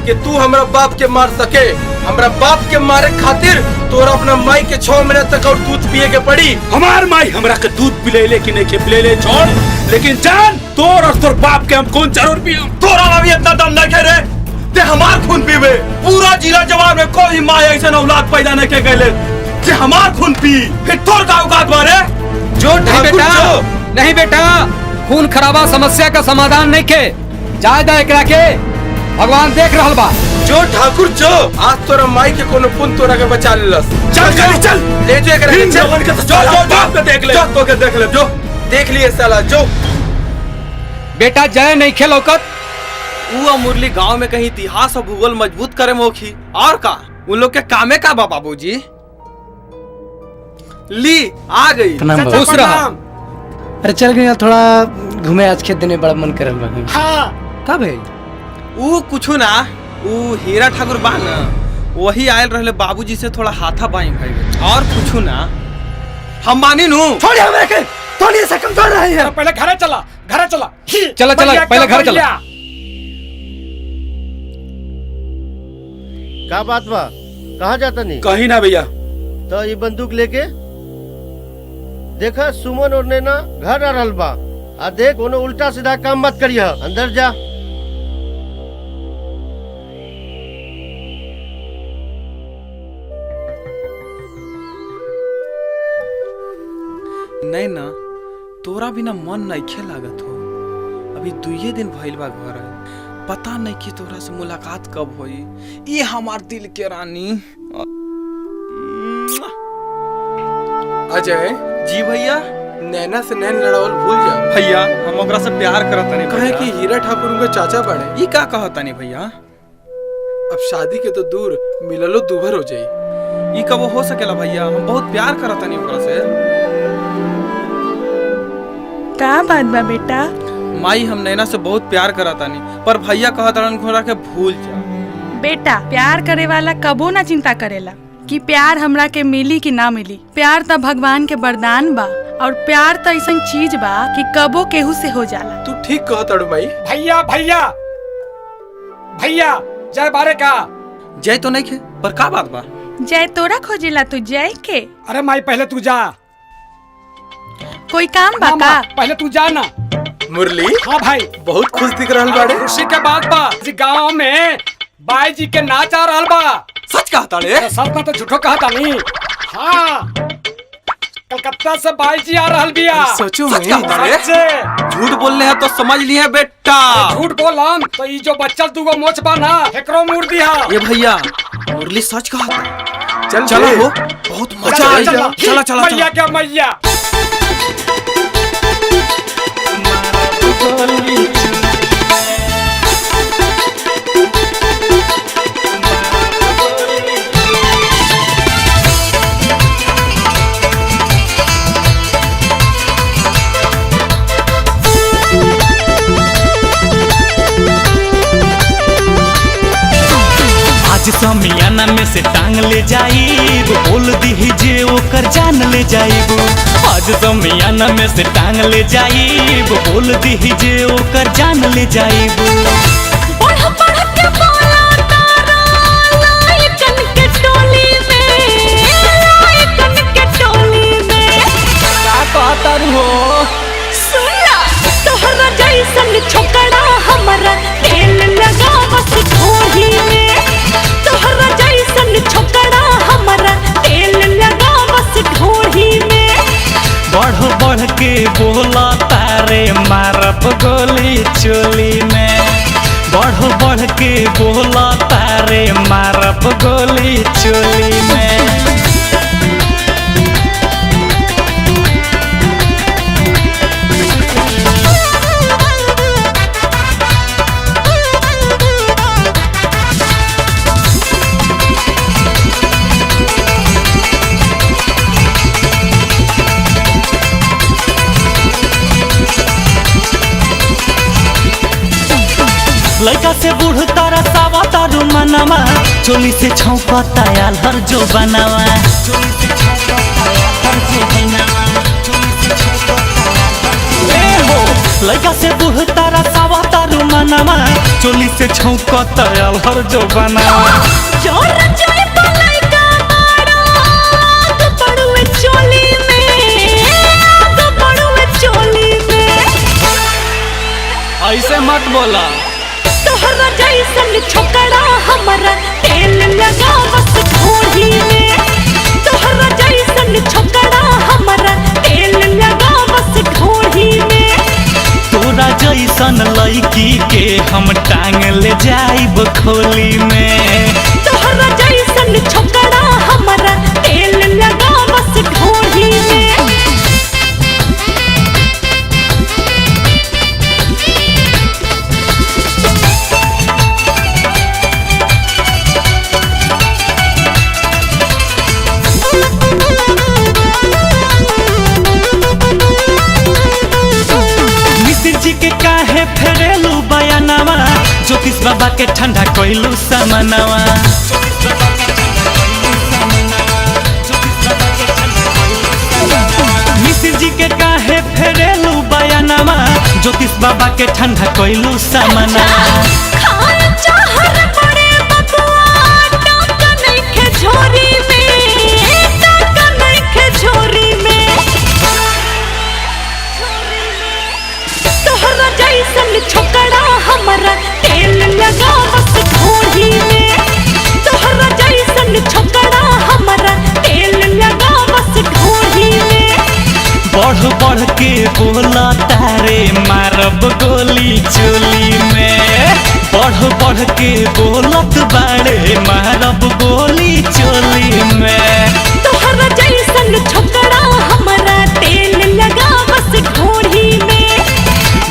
कि तू हमरा बाप के मार सके। हमरा बाप के मारे खातिर तोरा अपना माई के 6 महीने तक और दूध पिए के पड़ी। हमार माई हमरा के दूध पिलेले कि नहीं पिलेले छोड़, लेकिन जान तोर और तोर बाप के हम कौन जरूर पियो। तोरा अभी इतना दम नहीं रे ते हमार खून पीवे। पूरा जिला जवाब में कोई माँ ऐसा औलाद पैदा नहीं के गए जे हमार खून पी। फिर तोर का औकात मारे जो नहीं बेटा, खून खराबा समस्या का समाधान नहीं के जायदा एकरा के भगवान देख रहल बा। जो ठाकुर जो आज तोरा माई के कोनो पुन तोरा के बचा लेलस। चल चल चल ले जो एकरा के जो देख ले, तो के देख ले, जो देख लिए साला जो। बेटा जय नहीं खेल औकत वो मुरली गांव में कहीं इतिहास और भूगोल मजबूत करे मोखी और का उन लोग के कामे का बा बाबूजी। ली आ गई खुश रहा। अरे चल गई थोड़ा घूमे, आज खेत देने बड़ा मन करल बा। हाँ का भाई वो कुछ ना, वो हीरा ठाकुर बा ना, वही आयल रहले बाबूजी से थोड़ा हाथा बाई भाई और कुछ ना। हम मानी नू छोड़ हमें के थोड़ी से कमजोर रही है। पहले घरे चला, घरे चला चला चला पहले घर चला। का बात बा, कहाँ जाता नहीं? कहीं ना भैया। तो ये बंदूक लेके देखा सुमन और नैना घर आ रहल बा। आ देख कोनो उल्टा सीधा काम मत करिया, अंदर जा। नहीं ना तोरा बिना मन नहीं खे लागत हो। अभी 2 दिन भइल बा घर है, पता नहीं कि तोरा से मुलाकात कब होई। ये हमार दिल के रानी अजय जी भैया, नैना से नैन लड़ावल भूल जा भैया। हम ओकरा से प्यार करत नहीं, कहे कि हीरा ठाकुर उनके चाचा बड़े। ये का कहता नहीं भैया, अब शादी के तो दूर मिललो दूभर हो जाई। ये कब हो सकेला भैया, हम बहुत प्यार करत नहीं ओकरा से। का बात बा बेटा? माई हम नैना से बहुत प्यार करता नहीं, पर भैया कहता घोड़ा के भूल जा। बेटा प्यार करे वाला कबो ना चिंता करेला कि प्यार हमरा के मिली कि ना मिली। प्यार तो भगवान के वरदान बा, और प्यार तो ऐसा चीज बा कि कबो केहू से हो जाला। तू ठीक कहता भाई। भैया भैया भैया जय बारे का जय तो नहीं खे, पर का बात बा? जय तोरा खोजेला, तू जय के? अरे माई पहले तू जा, कोई काम बा का? पहले तू जा ना। मुरली हाँ भाई बहुत खुश दिख रहल बाड़े। खुशी के बात बा जी, गांव में बाई जी के नाच आ रहल बा। सच कहता रे? सच ना तो झूठो कहता नहीं। हाँ कलकत्ता से बाई जी आ रहल बिया। सोचो में झूठ बोलने है तो समझ लिए बेटा। झूठ बोलम तो ये जो बच्चल दूगो मोच बा ना एकरो मुड़ दिया। ये भैया मुरली सच कहता। चल चलो हो, बहुत मजा आएगा। चला चला मैया क्या मैया। आज समियाना में से टांग ले जाइब, बोल दी जे ओकर जान ले जाइब। आज समियाना में से टांग ले जाइब, बोल दी जे ओकर जान ले जाइब। बढ़ बढ़ के बोला तारा लायकन के टोली में, लायकन के टोली में। का कहता हो? सुना तोहरा जैसन छोकरा हमरा तेल लगा बस ढोही में। तोहरा जैसन छोकरा हमरा तेल लगा बस ढोही में। बढ़ बढ़ के बोला तारे मारब गोली चोली में। बढ़ बढ़ के बोला तारे मारब गोली चोली में। लड़का से बूढ़ तारा सावा तारू मनावा, चोली से छौंकता आल हर जो बनावा। लड़का से बूढ़ तारा सावा तारू मनावा, चोली से छौंकता आल हर जो बनावा। जोर जोर बोला। तोहरा जैसन छोकरा हमारा तेल लगा बस घोड़ी में। तोहरा जैसन छोकरा हमारा तेल लगा बस घोड़ी में। तोरा जैसन लड़की के हम टांग ले जाइब खोली में। तोहरा जैसन छोकरा हमारा तेल लगा बस घोड़ी में। मिश्र जी के काहे फेरेलू बयानवा, ज्योतिष बाबा के ठंडा कोइलू समनवा। मिश्र जी के काहे फेरेलू बयानवा, ज्योतिष बाबा के ठंडा कोइलू समनवा। खाए चाहर पड़े बबुआ टाका नइखे झोरी में। टाका नइखे झोरी में। तोहरा जैसन छोकरा हमारा तेल लगा बस घोड़ी में। तोहरा जैसन छोकरा हमारा तेल लगा बस घोड़ी में। बढ़ बढ़ के बोला तारे मारब गोली चोली में। बढ़ बढ़ के बोलत बाड़े मारब गोली चोली में। तोहरा जैसन छोकरा हमारा तेल लगा बस घोड़ी में।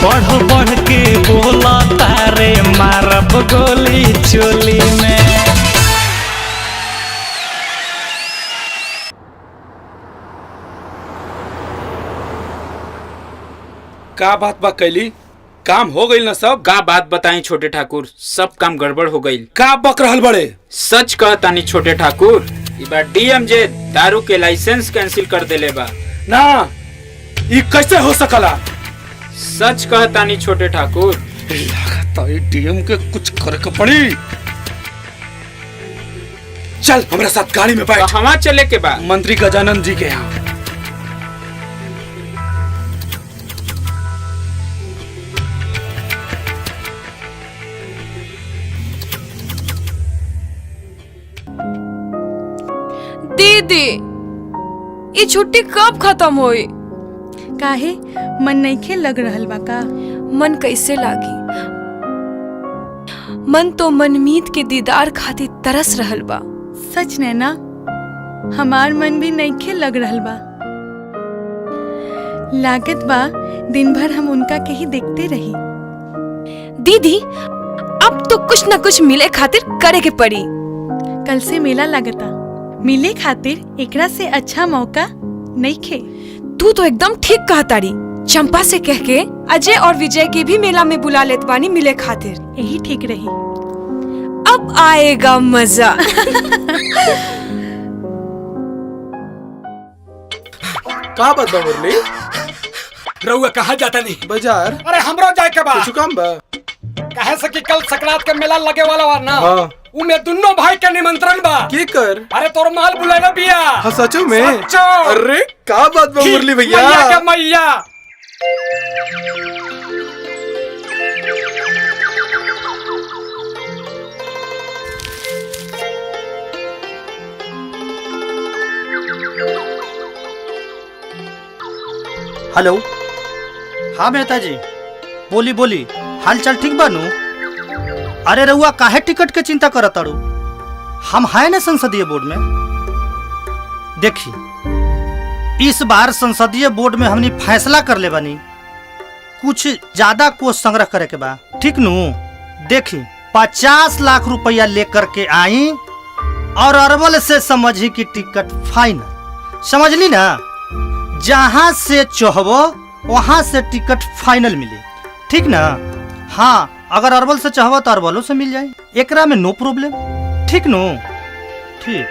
बढ़ बढ़ के बोला तारे मारब गोली चोली में। का बात बा कैली? काम हो गई ना सब? का बात बताई छोटे ठाकुर, सब काम गड़बड़ हो गई। का बक रहल बड़े? सच कहतानी छोटे ठाकुर, ई बार डीएमजे दारू के लाइसेंस कैंसिल कर देले बा। ना, ये कैसे हो सकला? सच कहतानी छोटे ठाकुर। लगता है डीएम के कुछ करे के पड़ी। चल हमारे साथ गाड़ी में बैठ। कहाँ चले के बा? मंत्री गजानन जी के यहाँ। दीदी, ये छुट्टी कब खत्म होई? काहे मन नइखे लग रहल बा का? मन कैसे लागी? मन तो मनमीत के दीदार खातिर तरस रहल बा। सच नैना, हमार मन भी नइखे लग रहल बा। लागत बा दिन भर हम उनका के ही देखते रही। दीदी, अब तो कुछ न कुछ मिले खातिर करे के पड़ी। कल से मेला लागता, मिले खातिर एकरा से अच्छा मौका नइखे। तू तो एकदम ठीक कहा तारी। चंपा से कह के अजय और विजय के भी मेला में बुला लेत बानी मिले खातिर। यही ठीक रही। अब आएगा मजा। का बात बा मुरली? रउआ कहाँ जाता नहीं? बाजार। अरे हमरो जाए के बा। कुछ काम बा? कहे से कि कल सकरात के मेला लगे वाला बा ना। हाँ। उमे दुन्नो भाई के निमंत्रण बा। की कर? अरे तोर माल बुलाना बिया। हाँ सचो में? सचो। अरे का बात बा मुरली भैया? मैया के मैया। हेलो। हाँ मेहता जी, बोली बोली, हाल चाल ठीक बानू? अरे रउआ काहे टिकट के चिंता करत तारू? हम है ना संसदीय बोर्ड में। देखी, इस बार संसदीय बोर्ड में हमने फैसला कर ले बानी, कुछ ज्यादा कोष संग्रह करे के बा। ठीक नू? देखी, 50 लाख रुपया लेकर के आई और अरवल से समझी की टिकट फाइनल। समझली ना? जहां से चाहबो वहां से टिकट फाइनल मिली। ठीक ना? हाँ, अगर अरवल से चाहबो तो अरवलों से मिल जाए, एकरा में नो प्रॉब्लम। ठीक नो? ठीक।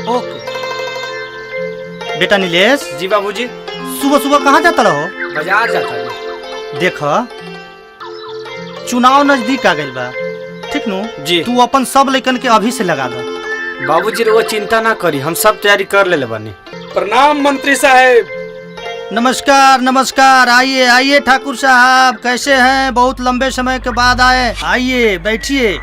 ओके बेटा नीलेश। जी बाबूजी। सुबह सुबह कहाँ जाता रहो? बाजार जाता है। देखो, चुनाव नजदीक आ गई बा। ठीक नो? जी। तू अपन सब लइकन के अभी से लगा दो। बाबूजी वो चिंता ना करी, हम सब तैयारी कर ले बानी। प्रणाम मंत्री साहब। नमस्कार नमस्कार, आइए आइए ठाकुर साहब, कैसे हैं? बहुत लंबे समय के बाद आए, आइए बैठिए।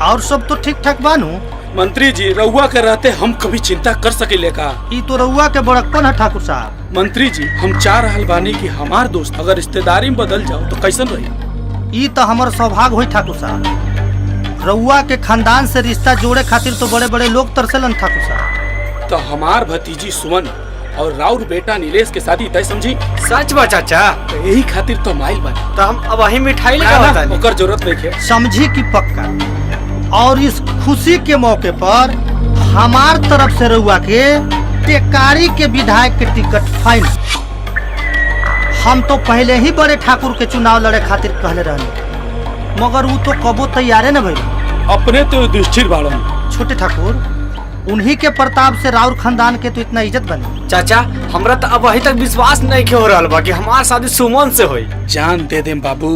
और सब तो ठीक ठाक बानू? मंत्री जी, रउआ के रहते हम कभी चिंता कर सकेले का? ई तो रउआ के बड़कपन है ठाकुर साहब। मंत्री जी, हम चाह रहल बानी कि हमार दोस्त अगर रिश्तेदारी में बदल जाओ तो कैसन रही? ई तो हमार सौभाग्य हुई ठाकुर साहब। रउआ के खानदान से रिश्ता जोड़े खातिर तो बड़े बड़े लोग तरसेलन ठाकुर साहब। तो हमार भतीजी सुमन और राउर बेटा नीलेश के शादी तय समझी? सच बा चाचा? तो यही खातिर तो माइल बानी। तो हम अब वही मिठाई लेके बतानी। ओकर जरूरत नहीं है। समझी की पक्का। और इस खुशी के मौके पर हमार तरफ से रउआ के टेकारी के विधायक के टिकट फाइनल। हम तो पहले ही बड़े ठाकुर के चुनाव लड़े खातिर कहले रहनी, मगर वो तो कबो तैयारे न भइल। अपने तो युधिष्ठिर बाड़न। छोटे ठाकुर, उन्हीं के प्रताप से राउर खानदान के तो इतना इज्जत बनी। चाचा, हमरा तो अब अभी तक विश्वास नहीं के हो रहा बा कि हमार शादी सुमन से होई। जान दे देम बाबू,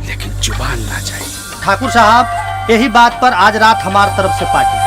लेकिन जुबान ना जाए। ठाकुर साहब, यही बात पर आज रात हमार तरफ से पार्टी।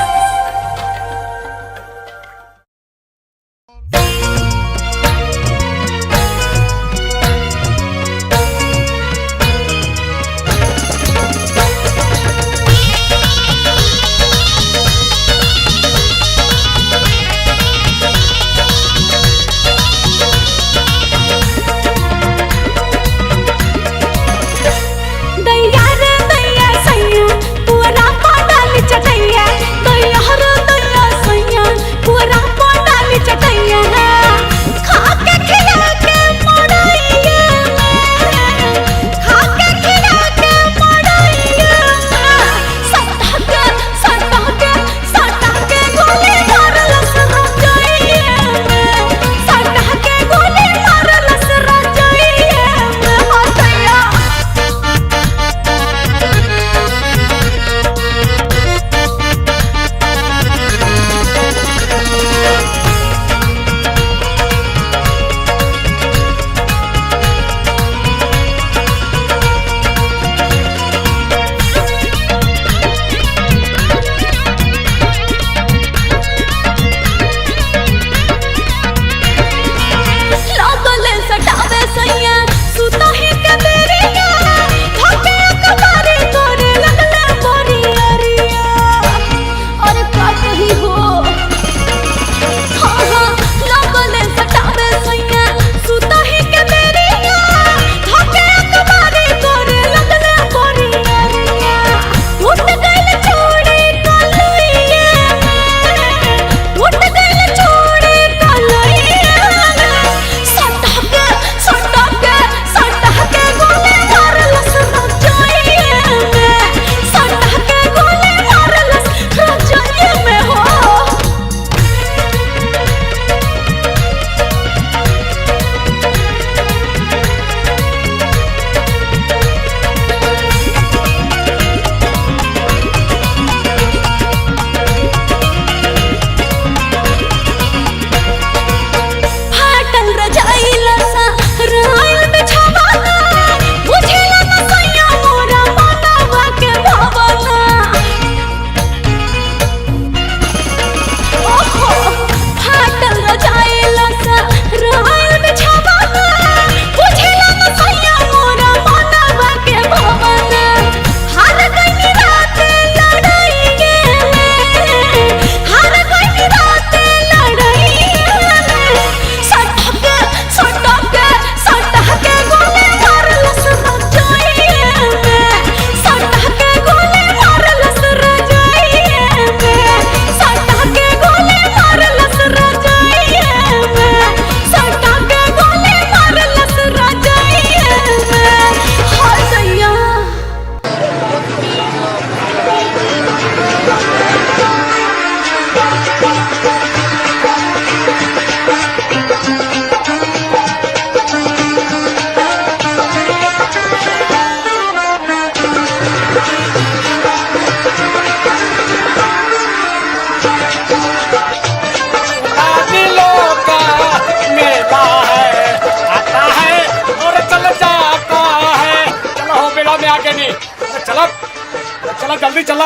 चला जल्दी चला।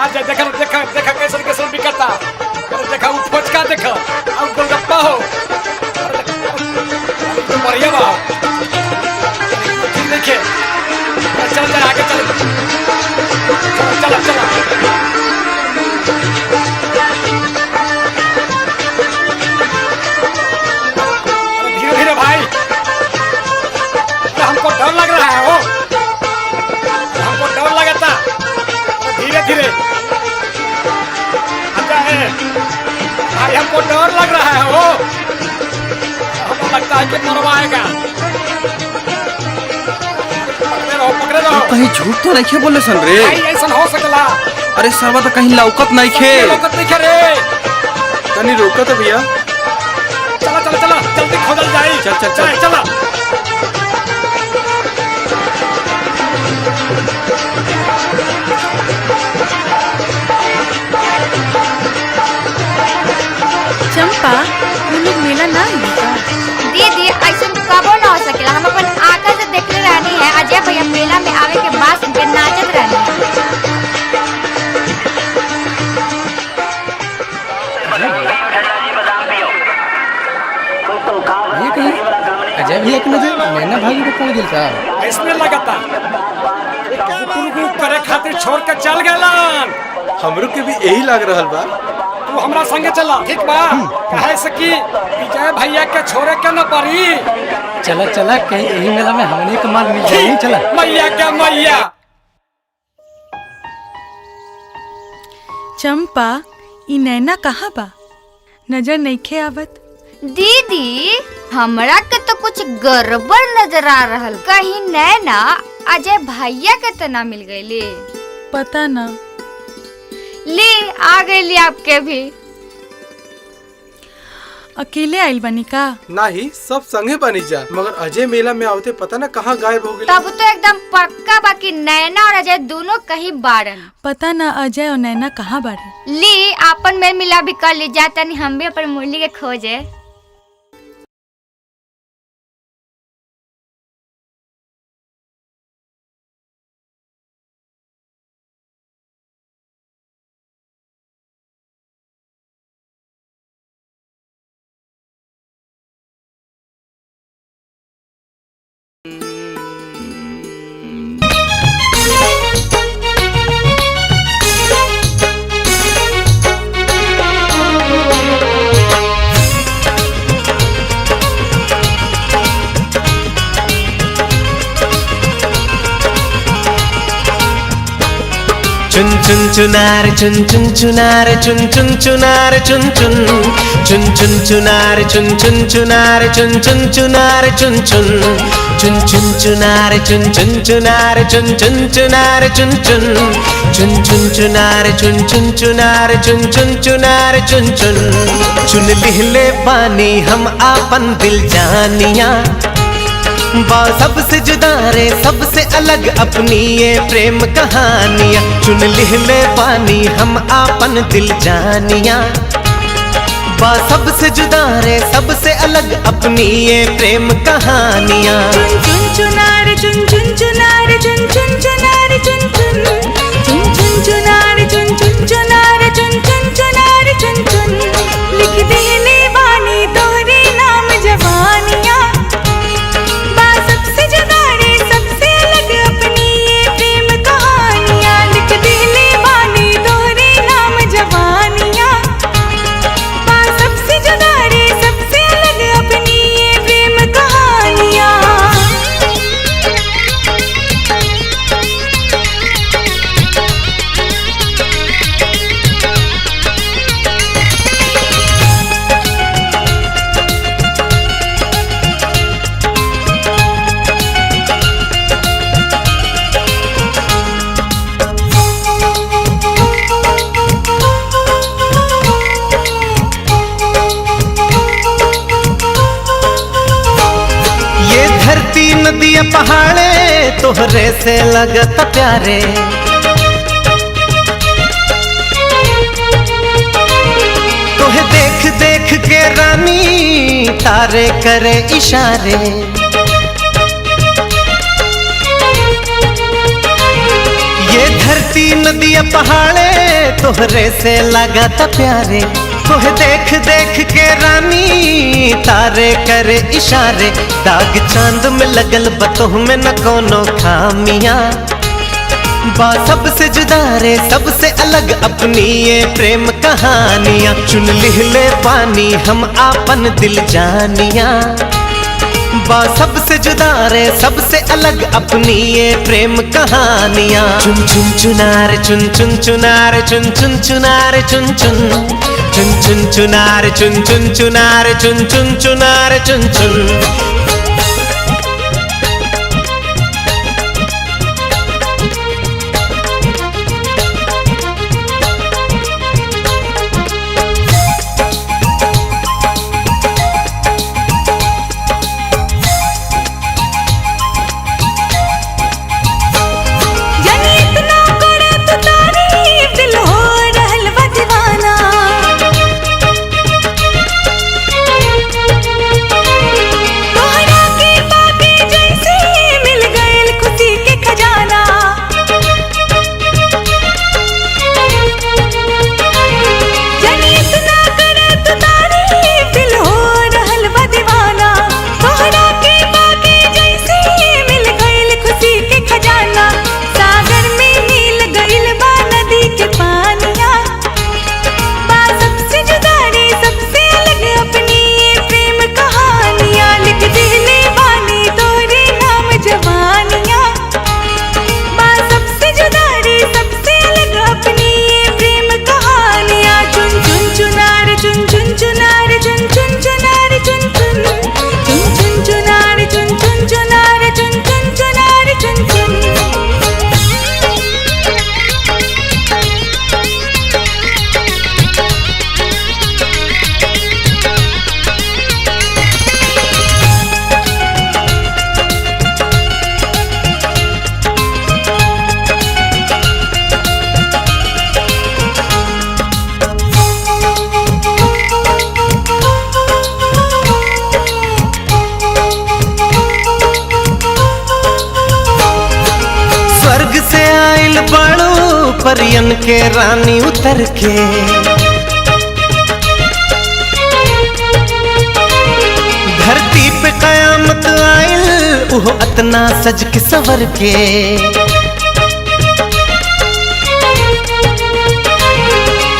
आज देखा देखा देखा कैसे कैसे बिकता। देखा वो फोचका देखा और हो बढ़िया बा देखिए चल चल आगे चल चल चल धीरे धीरे भाई हमको डर लग रहा है हो हमको डर लगता धीरे धीरे भाई हमको डर लग रहा है हो हमको लगता है कि मरवाएगा पकड़े रहो कहीं झूठ तो नहीं खे बोले सन रे भाई ऐसा हो सकला अरे सरवा तो कहीं लौकत नहीं खे रे तनी रोका तो भैया चला चला चला जल्दी खोदल जाई चल चल चल चला चंपा वो लोग मेला ना आएगा दीदी ऐसा कबो ना हो सकेला हम अपन आंखों से देखले रहनी है अजय भैया मेला में आवे के बाद उनके नाचत रहनी ये कहीं अजय भैया की नजर नैना भाभी को कौन दिल का इसमें लगता गुरु करे खातिर छोड़ के चल गलन हमरो के भी यही लग रहल बा तू हमरा संगे चला ठीक बा काहे से कि विजय भैया के छोड़े के न पड़ी चला चला कहीं यही मेला में हमने का माल मिल जाए चला मैया के मैया चंपा ई नैना कहाँ बा नजर नइखे आवत दीदी हमरा के तो कुछ गड़बड़ नजर आ रहल कहीं नैना अजय भैया के तो ना मिल गईली पता ना ले आ गईली आपके भी अकेले आइल बनी का नहीं सब संगे बनी जा मगर अजय मेला में आवते पता ना कहाँ गायब हो गए तब तो एकदम पक्का बाकी नैना और अजय दोनों कहीं बारन पता ना अजय और नैना कहाँ बारे ली आपन मेल मिला भी कर ली जाता नहीं हम भी अपन मुरली के खोजे चुन चुन चुनार चुन चुन चुनार चुन चुन चुनार चुन चुन चुन चुन चुनार चुन चुन चुनार चुन चुन चुनार चुन चुन चुन चुन चुनार चुन चुन चुनार चुन चुन चुनार चुन चुन चुन चुन चुनार चुन चुन चुनार चुन चुन चुनार चुन चुन चुन लिहले पानी हम आपन दिल जानिया बा सबसे जुदा रे सबसे अलग अपनी ये प्रेम कहानियाँ चुन लिहले पानी हम आपन दिल जानिया बा सबसे जुदा रे सबसे अलग अपनी ये प्रेम कहानियाँ चुन चुन चुनार चुन चुन चुनार चुन चुन चुनार चुन चुन चुन चुन चुनार चुन चुन चुनार चुन चुन चुनार चुन चुन लिख देने वाली तोरे नाम जवानियाँ नदिया पहाड़े तोहरे से लगत प्यारे तोहे देख देख के रानी तारे करे इशारे ये धरती नदिया पहाड़े तोहरे से लगत प्यारे तोहे देख देख के रानी तारे करे इशारे, दाग चांद में लगल बतोह में न कोनो खामियां। बा सबसे जुदा रे सबसे अलग अपनी ये प्रेम कहानियां, चुन लिहले पानी हम आपन दिल जानिया। बा सबसे जुदा रे सबसे अलग अपनी ये प्रेम कहानियां। चुन चुन चुनार चुन चुन चुनार चुन चुन चुनार चुन चुन चुन चुन चुनार चुन चुन चुनार चुन चुन चुनार चुन चुन। परियन के रानी उतर के धरती पे कयामत आयल उहो अतना सज के सवर के।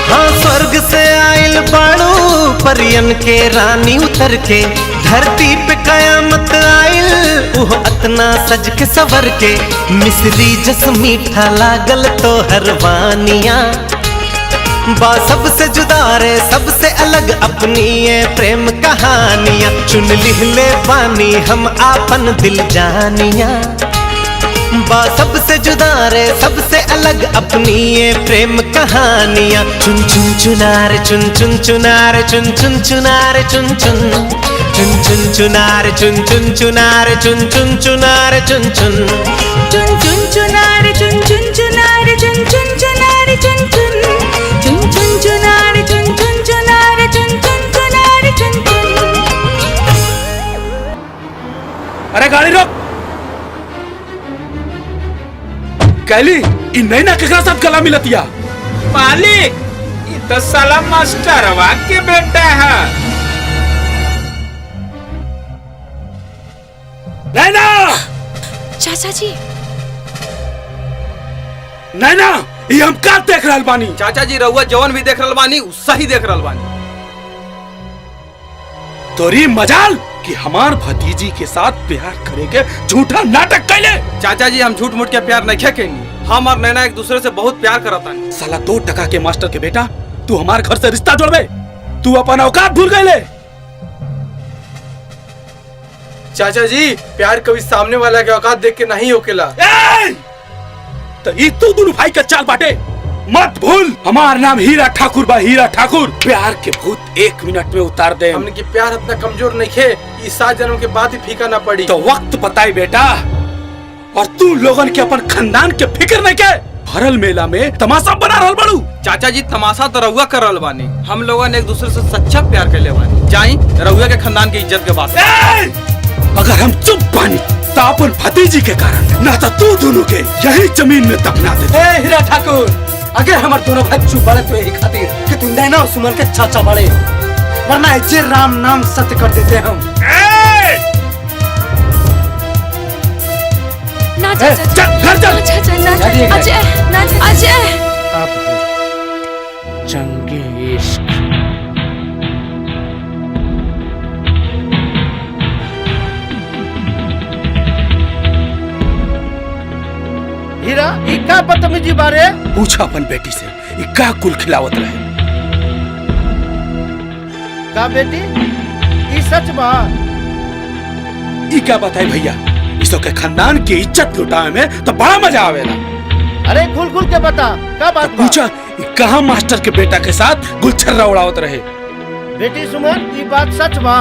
हाँ स्वर्ग से आयल बाड़ू परियन के रानी उतर के, धरती पे कयामत आयल उहो अतना सज के सवर के। मिश्री जस मीठा लागल तो हरवानिया, बा सबसे जुदा रे सबसे अलग अपनी ये प्रेम कहानियां। चुन लिहले पानी हम आपन दिल जानिया, बा सबसे जुदा रे सबसे अलग अपनी ये प्रेम कहानियां। चुन चुन चुनार चुन चुन चुनार चुन चुन चुनार चुन चुन चुन चुन चुनार चुन चुन चुनार चुन चुन चुनार चुन चुन चुन चुन चुनार चुन चुन चुनार चुन चुन चुनार चुन चुन चुन चुन चुनार चुन चुन चुनार चुन चुन चुनार चुन चुन। अरे गाड़ी रोक। कैली इन नैना केकरा साथ गला मिलतिया? मालिक ये तो साला मास्टरवा के बेटा है। नैना! चाचा जी नैना ये हम का देख रहल बानी? चाचा जी रउआ जवन भी देख रहल बानी उ सही देख रहल बानी। तोरी मजाल कि हमार भतीजी के साथ प्यार करे के झूठा नाटक कैले। चाचा जी हम झूठ मूठ के प्यार नहीं कैनी, हम और नैना एक दूसरे से बहुत प्यार करतानी। साला 2 टका के मास्टर के बेटा तू हमार घर से रिश्ता जोड़बे? तू अपन औकात भूल गए। चाचा जी प्यार कभी सामने वाला के औकात देख के नहीं होकेला। तो ई तू दोनों भाई का चाल बाटे मत भूल। हमार नाम हीरा ठाकुर बा, हीरा ठाकुर। प्यार के भूत 1 मिनट में उतार दे। हमने की प्यार इतना कमजोर नहीं खे, इस 7 जन्म के बाद ही फीका ना पड़ी। तो वक्त बताई बेटा। और तू लोगन के अपन खानदान के फिक्र नहीं के भरल मेला में तमाशा बना रहल बड़ू। चाचा जी तमाशा तो रउआ कर रहल बानी, हम लोगन एक दूसरे से सच्चा प्यार कर ले बानी। जाई रउआ के खानदान की इज्जत के बात। अगर हम चुप बानी तो अपन भतीजी के कारण ना तो तू दोनों के यही जमीन में दफना दे। हीरा ठाकुर, अगर हमारे दोनों भाई चुप बाड़े तो यही खातिर कि तू नैना और सुमन के चाचा बड़े, वरना जे राम नाम सत्य कर देते हम। ना चाचा, घर चल। ना चाचा, ना चाचा, अजय, ना अजय। जंगे इश्क। हीरा ई का बदतमीजी बारे? पूछा अपन बेटी से ये का कुल खिलावत रहे। का बेटी ई सच बा? ये क्या बताए भैया, इसो के खानदान की इज्जत लुटाए में तो बड़ा मजा आवेला। अरे खुल खुल के बता का बात बा? पूछा ये कहाँ मास्टर के बेटा के साथ गुलछर्रा उड़ावत रहे। बेटी सुमन ई बात सच बा?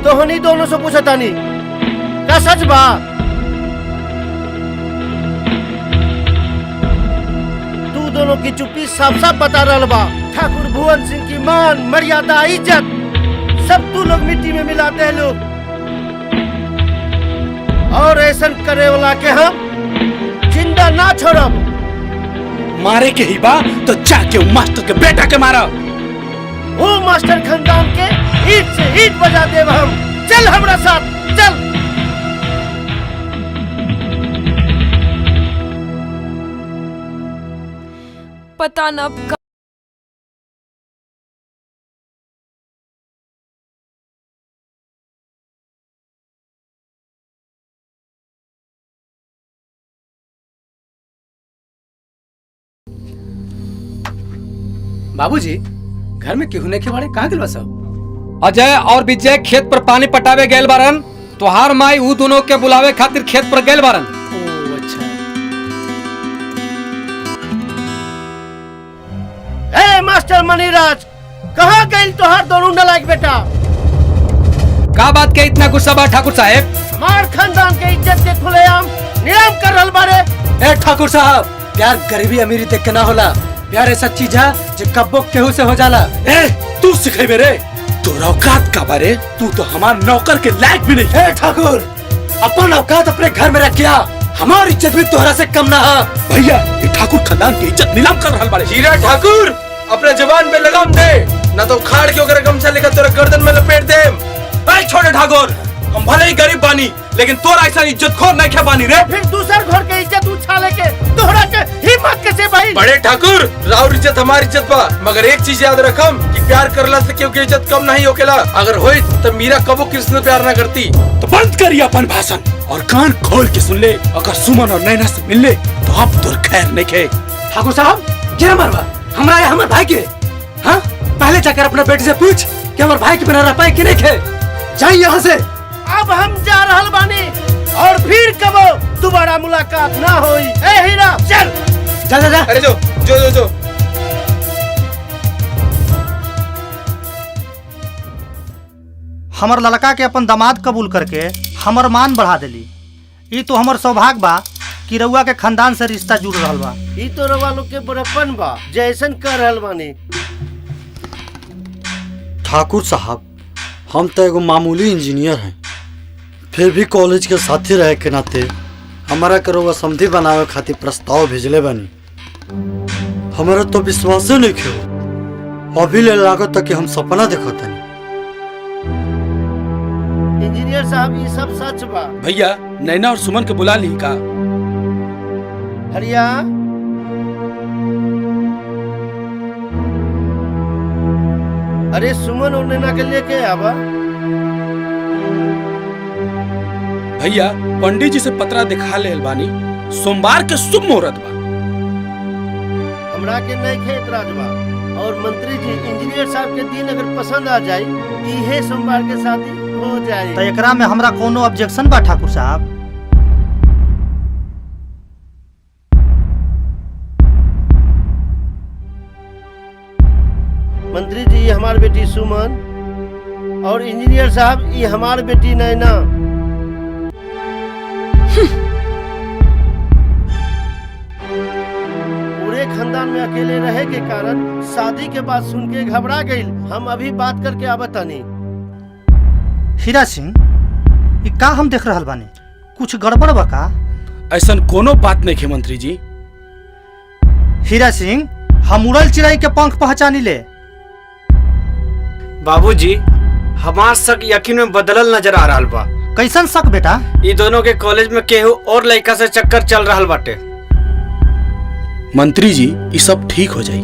तो हनी दोनों से पूछा तानी का सच बा? तू दोनों की चुप्पी साफ साफ बता रहल बा। ठाकुर भुवन सिंह की मान मर्यादा इज्जत सब तू लोग मिट्टी में मिलाते हैं लोग, और ऐसा करे वाला के हम जिंदा ना छोड़ब। मारे के ही बा तो जाके वो मास्टर के बेटा के मारा। वो मास्टर खानदान के ईट से ईट बजा देव हम। चल हमरा साथ चल। पता न अब बाबूजी, घर में केहू नहीं बाड़े, कहाँ गेल सब? अजय और विजय खेत पर पानी पटावे गेल बारन, तोहार माई ऊ दोनों के बुलावे खातिर खेत पर गेल बारन। ओ अच्छा। ए मास्टर मनीराज, कहाँ गई तोहार दोनों नलायक बेटा? का बात के इतना गुस्सा बा ठाकुर साहब? हमार खानदान के इज्जत के खुलेआम नीलाम कर रहल बारे। ए ठाकुर साहब, प्यार गरीबी अमीरी देख के ना होला। प्यार ऐसा चीज है जो कब्बो केहू से हो जाला। ए तू सिखे मेरे, तोरा औकात का बारे? तू तो हमार नौकर के लायक भी नहीं। ए ठाकुर, अपन औकात अपने घर में रखिया, हमारी इज्जत भी तोहरा से कम ना है। भैया ये ठाकुर खानदान की इज्जत नीलाम कर रहल बाड़े। हीरा ठाकुर अपने जवान पे लगाम दे, ना तो उखाड़ के ओकरा गमछा लेकर तोरा गर्दन में लपेट दे। भाई छोटे ठाकुर, हम भले ही गरीब बानी लेकिन तोरा ऐसा इज्जत खोर नहीं खे बानी रे। फिर दूसर घर के इज्जत उछाले के तोहरा के हिम्मत कैसे भाई? बड़े ठाकुर, राउर इज्जत हमारी इज्जत बा, मगर एक चीज याद रखम कि प्यार करला से क्यों की इज्जत कम नहीं होकेला। अगर होई तो मीरा कबो कृष्ण से प्यार ना करती। तो बंद करिए अपन भाषण और कान खोल के सुन ले। अगर सुमन और नैना से मिल ले तो अब तो खैर नहीं खे। ठाकुर साहब, क्या मरवा हमरा या हमारे भाई के? हाँ, पहले जाकर अपने बेटे से पूछ कि हमारे भाई के बिना रह पाए कि नहीं खे। जाइए यहाँ से। अब हम जा रहल बानी और फिर कबो दोबारा मुलाकात ना होई। ए हीरा चल। जा जा जा। अरे जो जो जो जो। हमर लड़का के अपन दामाद कबूल करके हमर मान बढ़ा देली। ई तो हमर सौभाग्य बा कि रउआ के खानदान से रिश्ता जुड़ रहल बा। ई तो रउआ लोग के बड़प्पन बा, जैसन कर रहल बानी। ठाकुर साहब, हम तो एगो मामूली इंजीनियर हैं, फिर भी कॉलेज के साथी रहे के नाते हमारा करोगा समझी बनावे खातिर प्रस्ताव भेजले बनी। हमारा तो विश्वास नहीं क्यों अभी ले लागत तक कि हम सपना देखत हनी। इंजीनियर साहब ये सब सच बा। भैया नैना और सुमन के बुला ली का? हरिया अरे सुमन और नैना के लेके आवा। भैया पंडित जी से पतरा दिखा ले बानी, सोमवार के शुभ मुहूर्त बा। हमरा के नहीं खेत राजबा और मंत्री जी इंजीनियर साहब के दिन अगर पसंद आ जाए इहे सोमवार के शादी हो जाए। तो एकरा में हमरा कोनो ऑब्जेक्शन बा ठाकुर साहब? मंत्री जी ये हमारी बेटी सुमन और इंजीनियर साहब ये हमारी बेटी नैना। पूरे खानदान में अकेले रहे के कारण शादी के बाद सुन के घबरा गई। हम अभी बात करके आवतानी। हीरा सिंह, ये का हम देख रहल बानी? कुछ गड़बड़ बा का? ऐसा कोनो बात नहीं है मंत्री जी। हीरा सिंह, हम उड़ल चिड़ै के पंख पहचानी ले। बाबूजी, हमार शक यकीन में बदलल नजर आ रहा बा। कैसन शक बेटा? ये दोनों के कॉलेज में केहू और लड़का से चक्कर चल रहा बाटे। मंत्री जी, ये सब ठीक हो जाई।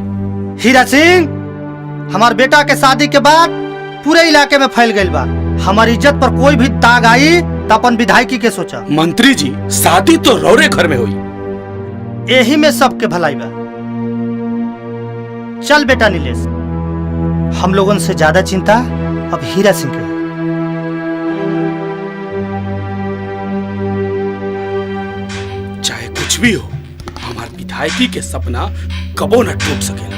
हीरा सिंह, हमार बेटा के शादी के बाद पूरे इलाके में फैल गई बा। हमारी इज्जत पर कोई भी दाग आई तो अपन विधायकी के सोचा। मंत्री जी, शादी तो रौरे घर में हुई। यही में सबके भलाई बा। चल बेटा नीलेश, हम लोगों से ज्यादा चिंता अब हीरा सिंह की। चाहे कुछ भी हो, हमार विधायकी के सपना कबो न टूट सकेला।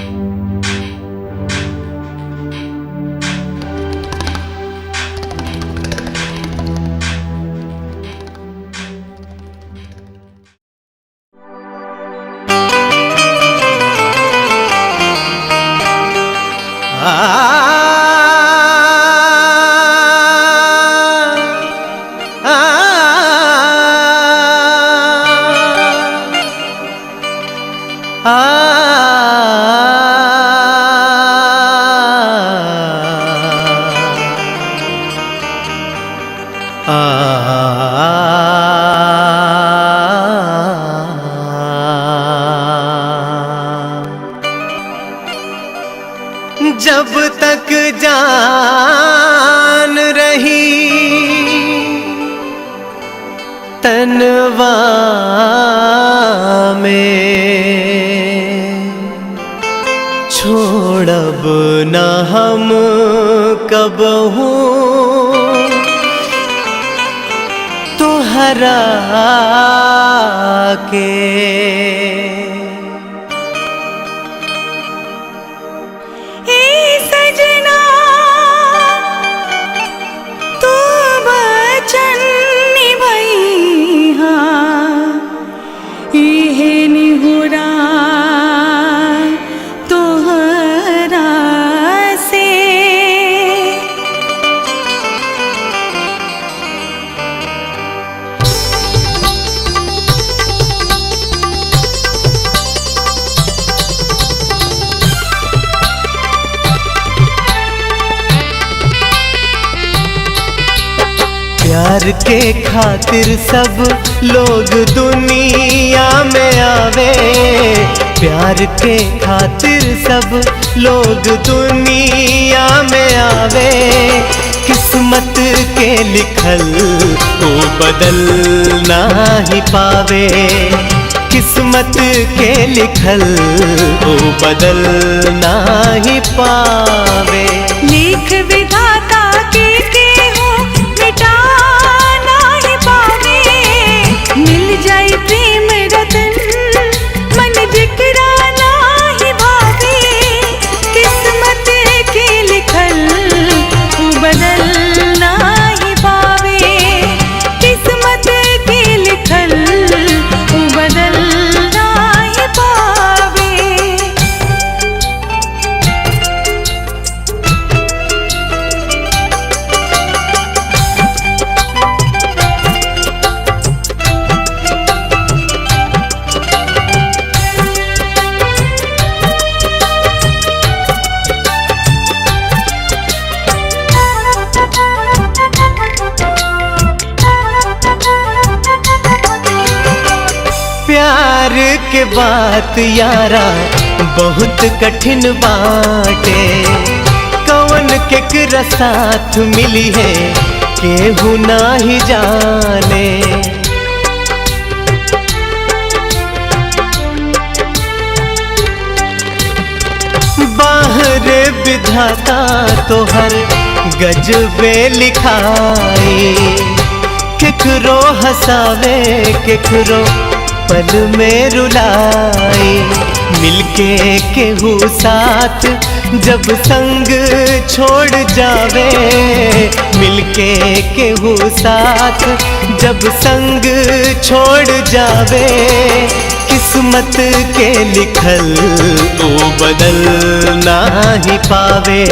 जब तक जान रही तनवा में, छोड़ब न हम कबहू तोहरा के। प्यार के खातिर सब लोग दुनिया में आवे, प्यार के खातिर सब लोग दुनिया में आवे। किस्मत के लिखल वो बदल ना ही पावे, किस्मत के लिखल वो बदल ना ही पावे। लिख विधाता के हो मिटा नहीं पावे, मिल जाए प्रेम रतन मन जिकरा नहीं भावे। किस्मत के लिखल वो बदल नहीं पावे, किस्मत के लिखल वो बदल नहीं पावे। प्यार के बात यारा बहुत कठिन बाटे, कौन केकरा साथ मिली है केहू नाही जाने। बाहर विधाता तोहर गजबे लिखाई, केकरो हंसावे केकरो पल में रुलाई। मिलके केहू साथ जब संग छोड़ जावे, मिलके केहू साथ जब संग छोड़ जावे। किस्मत के लिखल वो बदल ना ही पावे,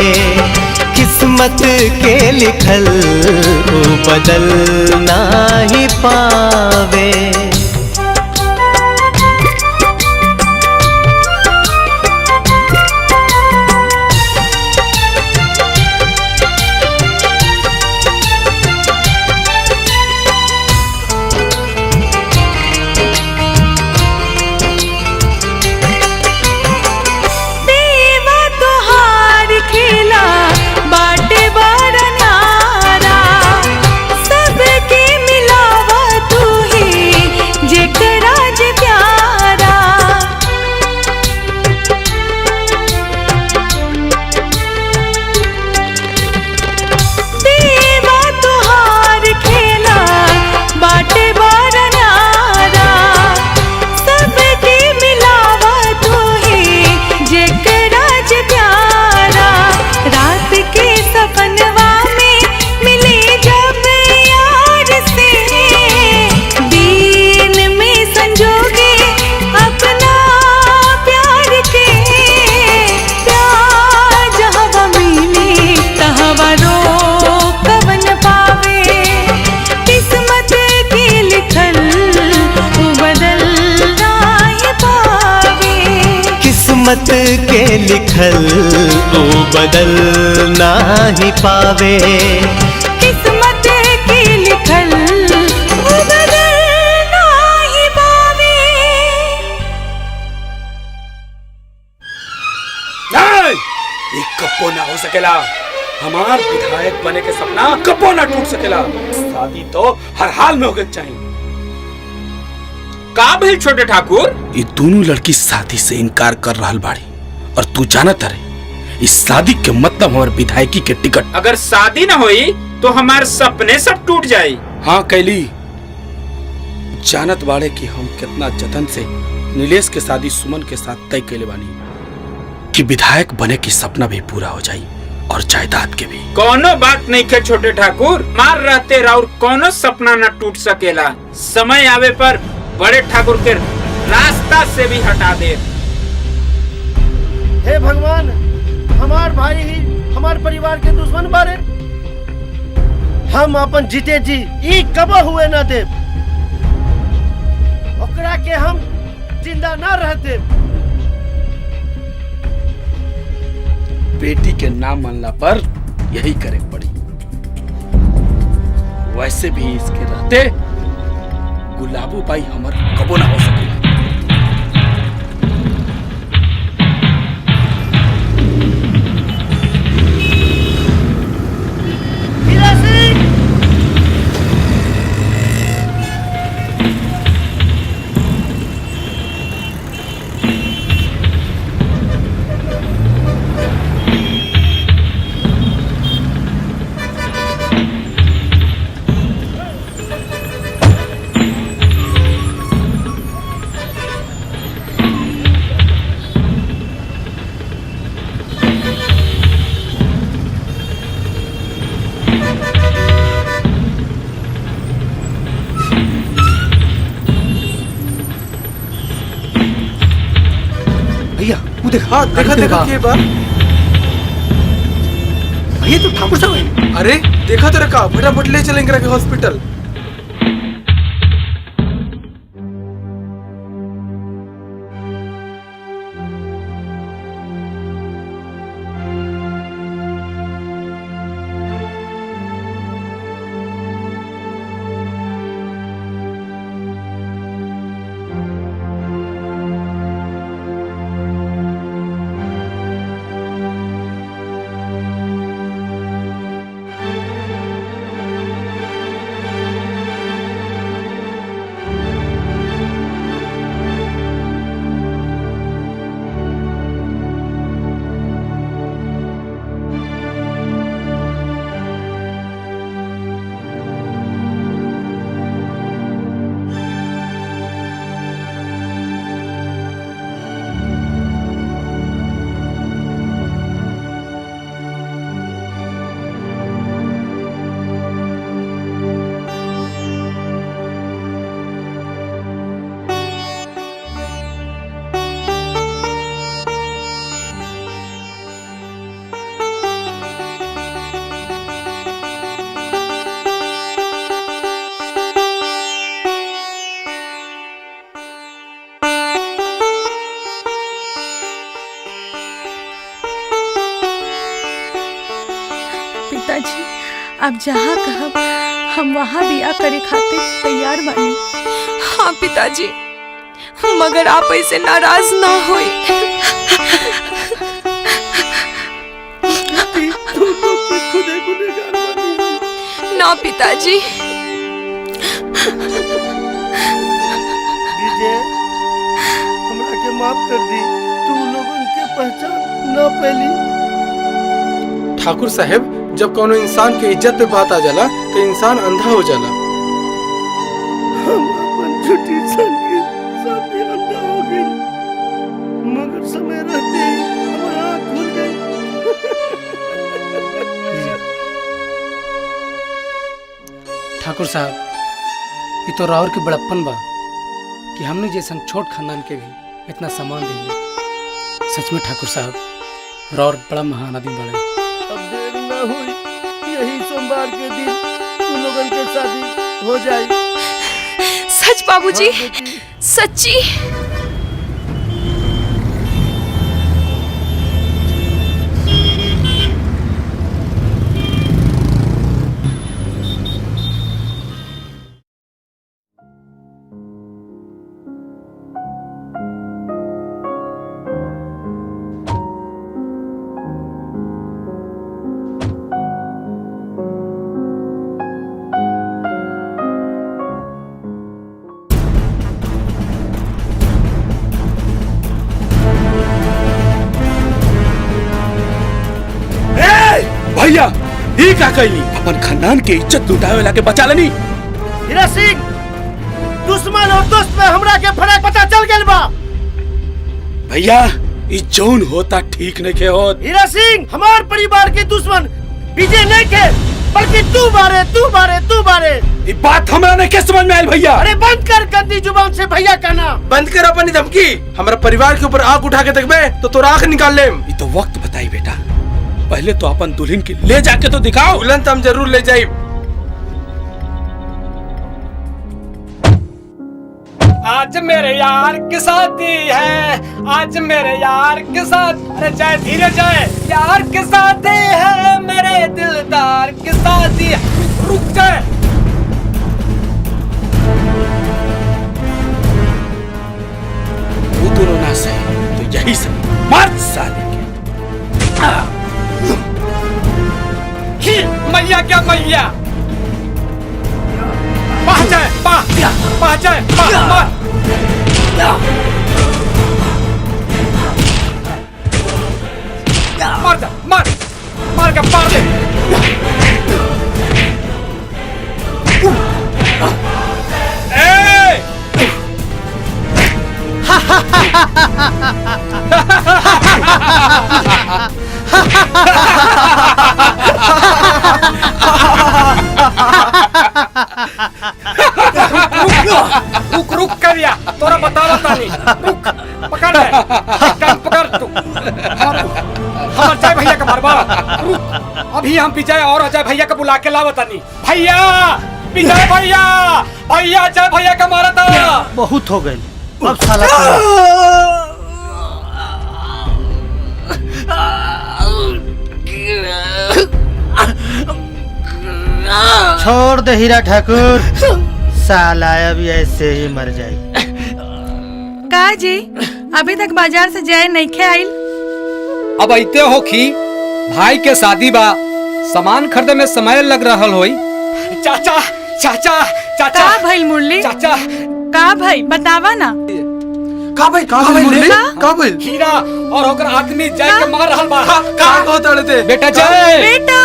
किस्मत के लिखल वो बदल ना ही पावे। किस्मत के लिखल वो बदल ना ही पावे। किस्मत की लिखल वो बदल नहीं पावे। नहीं, ये कब्बो ना हो सकेला। हमार विधायक बने के सपना कब्बो ना टूट सकेला। शादी तो हर हाल में होके चाहिए। का भइल छोटे ठाकुर? ये दोनों लड़की शादी से इनकार कर रहल बाड़ी और तू जानत रहे इस शादी के मतलब हमारे विधायकी के टिकट। अगर शादी ना हुई तो हमारे सपने सब टूट जाये। हाँ कैली, जानत बाड़े कि हम कितना जतन से नीलेश के शादी सुमन के साथ तय कैले बानी कि विधायक बने की सपना भी पूरा हो जाये और जायदाद के भी। कोनो बात नहीं के छोटे ठाकुर, मार रहते राउर कोनो सपना न टूट सकेला। समय आवे पर बड़े ठाकुर के रास्ता से भी हटा दे। हे भगवान, हमार भाई ही हमार परिवार के दुश्मन बारे। हम अपन जीते जी ई कबो हुए न दे। ओकरा के हम जिंदा न रहते। बेटी के नाम मानला पर यही करे पड़ी। वैसे भी इसके रहते गुलाबो बाई हमर कबो ना हो सकेला। देखा देखा के बार भैया तो ठाकुर साहब है। अरे देखा तो रखा, फटाफट ले चलेंगे हॉस्पिटल। पिताजी, आप जहाँ कहब हम वहाँ बिया करे खातिर तैयार बानी। हाँ पिताजी, मगर आप ऐसे नाराज ना होई। ना पिताजी। विजय, हमरा के माफ कर दी। तू लोगन के पहचान न पैली। ठाकुर साहब, जब कोनो इंसान के इज्जत पे बात आ जाला तो इंसान अंधा हो जाला। हम अपन झूठी संगी सामने अंधा हो गई, मगर समय रहते ही हमारा आँख खुल गई। ठाकुर साहब, ये तो राउर के बड़प्पन बा कि हमने जैसन छोट खानदान के भी इतना सम्मान देंगे। सच में ठाकुर साहब, राउर बड़ा महान आदमी बड़े। अब देर न हुई, यही सोमवार के दिन तू लोगन के शादी हो जाए। सच बाबूजी, सच्ची। ही का कहनी अपन खानदान के इज्जत लुटावे वाला के बचा लेनी। हीरा सिंह, दुश्मन और दोस्त में हमरा के फर्क पता चल गेल बा। भैया ई जौन होता ठीक नहीं के होत। हीरा सिंह, हमार परिवार के दुश्मन विजय नहीं के, बल्कि तू बारे तू बारे तू बारे। ये बात हमरा नहीं के समझ में आयल भैया। अरे बंद कर गंदी जुबान से भैया का नाम। बंद कर अपनी धमकी। हमारा परिवार के ऊपर आग उठा के देखबे तो तोर आंख निकाल लेम। ये तो वक्त बताई बेटा, पहले तो अपन दुल्हन की ले जाके तो दिखाओ। दुल्हन तो हम जरूर ले जाए। आज मेरे यार की शादी है, आज मेरे यार की शादी। अरे जय धीरे जय, यार की शादी है, मेरे दिलदार की शादी है। रुक जाए। वो दोनों ना सही तो यही से मर्द साले के। मैया क्या मैया, बाह जाए बाह जाए मार। मार जा, मार के मार दे। रुक रुक करिया, तोरा बता नहीं। रुक, पकड़ ले, कान पकड़ तू। हम अजय भैया का मारवा। रुक, अभी हम विजय और अजय भैया को बुला के लावता नहीं। भैया, विजय भैया, भैया अजय भैया का मारा था। बहुत हो गई, अब साला छोड़ दे हीरा ठाकुर, साला अभी ऐसे ही मर जाए। का जी, अभी तक बाजार से जाए नहीं खे आइल? अब ऐते हो कि भाई के शादी बा, सामान खरीदे में समय लग रहल होई। चाचा चाचा चाचा। का भाई मुरली? चाचा का भाई बतावा ना। का भाई मुरली? का भाई? हीरा और ओकर आदमी जय के मार रहल बा। का होत अड़ते? बेटा जय। बेटा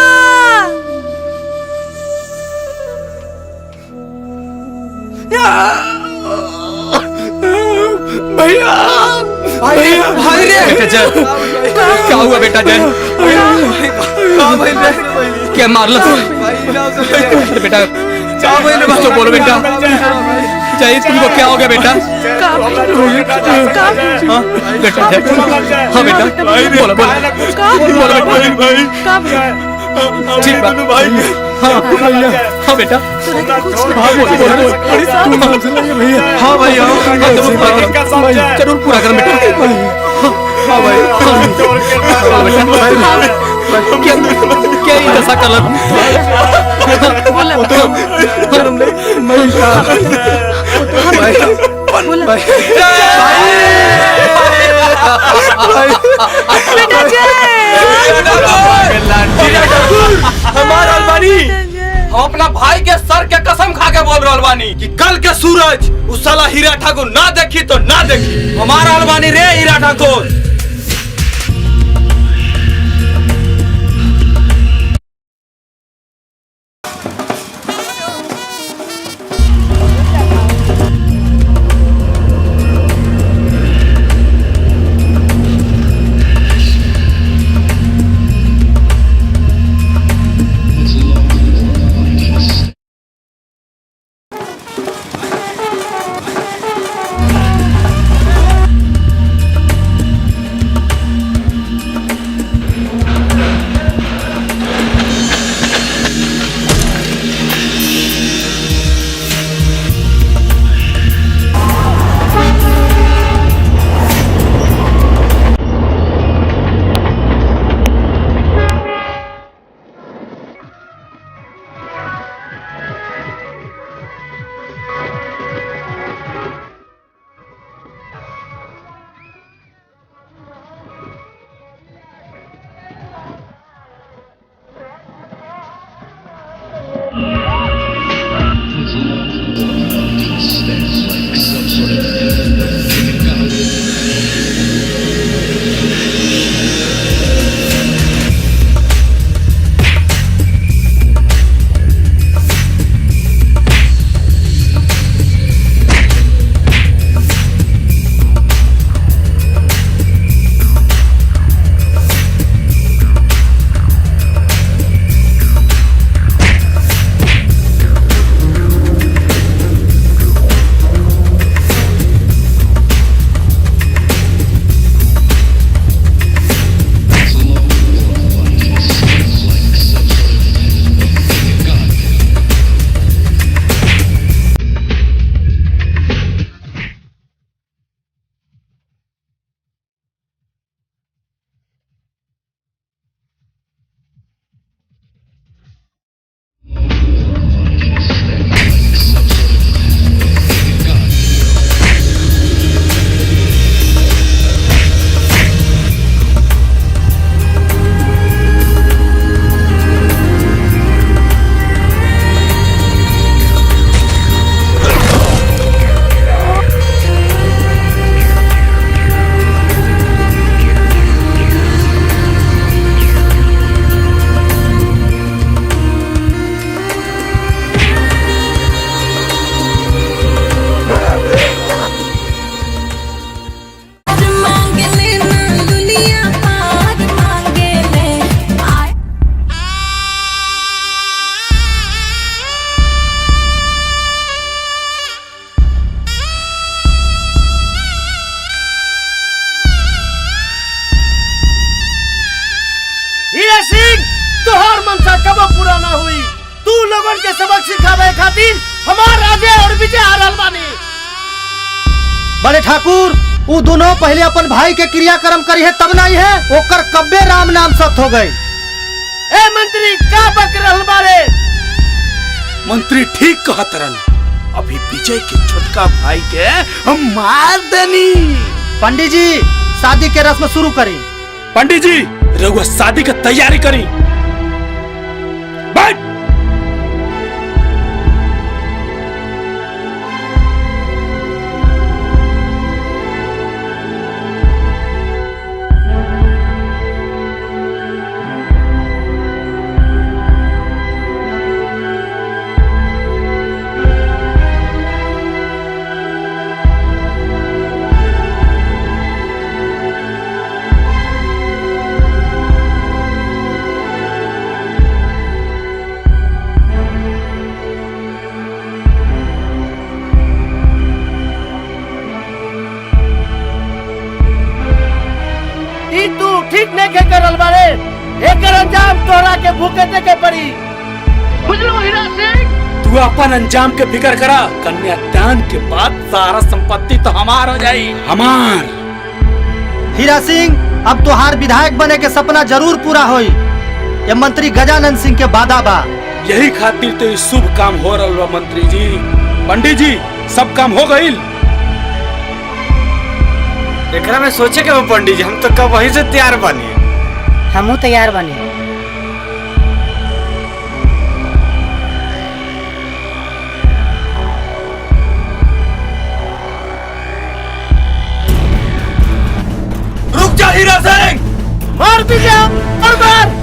भैया भैया भाई रे। बेटा जय, क्या हुआ बेटा जय? का भाई रे? क्या मारला तू? बेटा कुछ तो बोलो बेटा। जय, तुमको क्या हो गया बेटा? बेटा हाँ बेटा बोलो बोलो बेटा। ठीक बात हाँ बेटा। हाँ भाई जरूर पूरा कर बेटा। हाँ भाई क्या ही दशा कलर हमारा अलबानी, हम अपना भाई के सर के कसम खा के बोल रहे अलबानी कि कल के सूरज उस साला हीरा ठाकुर ना देखी तो ना देखी। हमारा अलबानी रे हीरा ठाकुर। हीरा सिंह तोहर मनसा कब पूरा ना हुई। तू लोगन के सबक सिखावे खातिर हमार अजय और विजय आ रहल बानी। बड़े ठाकुर वो दोनों पहले अपन भाई के क्रियाक्रम करी है तब नहीं है ओकर कब्बे राम नाम सत हो गई। ए मंत्री का बक रहल बारे? मंत्री ठीक कहत रहन। अभी विजय के छोटका भाई के हम मार देनी। पंडित जी शादी के रस्म शुरू करी। पंडित जी रघुआ शादी की तैयारी करी। बैठ। तू ठीक नहीं के करल बारे। एकर अंजाम तोरा के भुगते के पड़ी। बुझलो हीरा सिंह? तू अपन अंजाम के फिक्र करा। कन्यादान के बाद सारा संपत्ति तो हमार हो जाई। हमार। हीरा सिंह अब तोहार विधायक बने के सपना जरूर पूरा होई। ये मंत्री गजानन सिंह के वादा बा। यही खातिर तो शुभ काम हो रहा बा मंत्री जी। पंडित जी सब काम हो गईल। एकरा में सोचे के पंडित जी हम तो कब वहीं से तैयार बनी। हमहू तैयार बने। रुक जा हीरा सिंह। मार विजय और मार।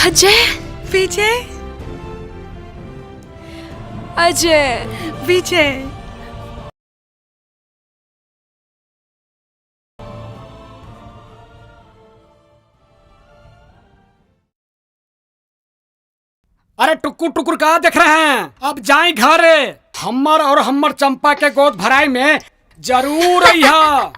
अजय विजय अजय विजय अरे टुकुर टुकुर कहाँ देख रहे हैं? अब जाए घरे। हमर और हमर चंपा के गोद भराई में जरूर अइहा।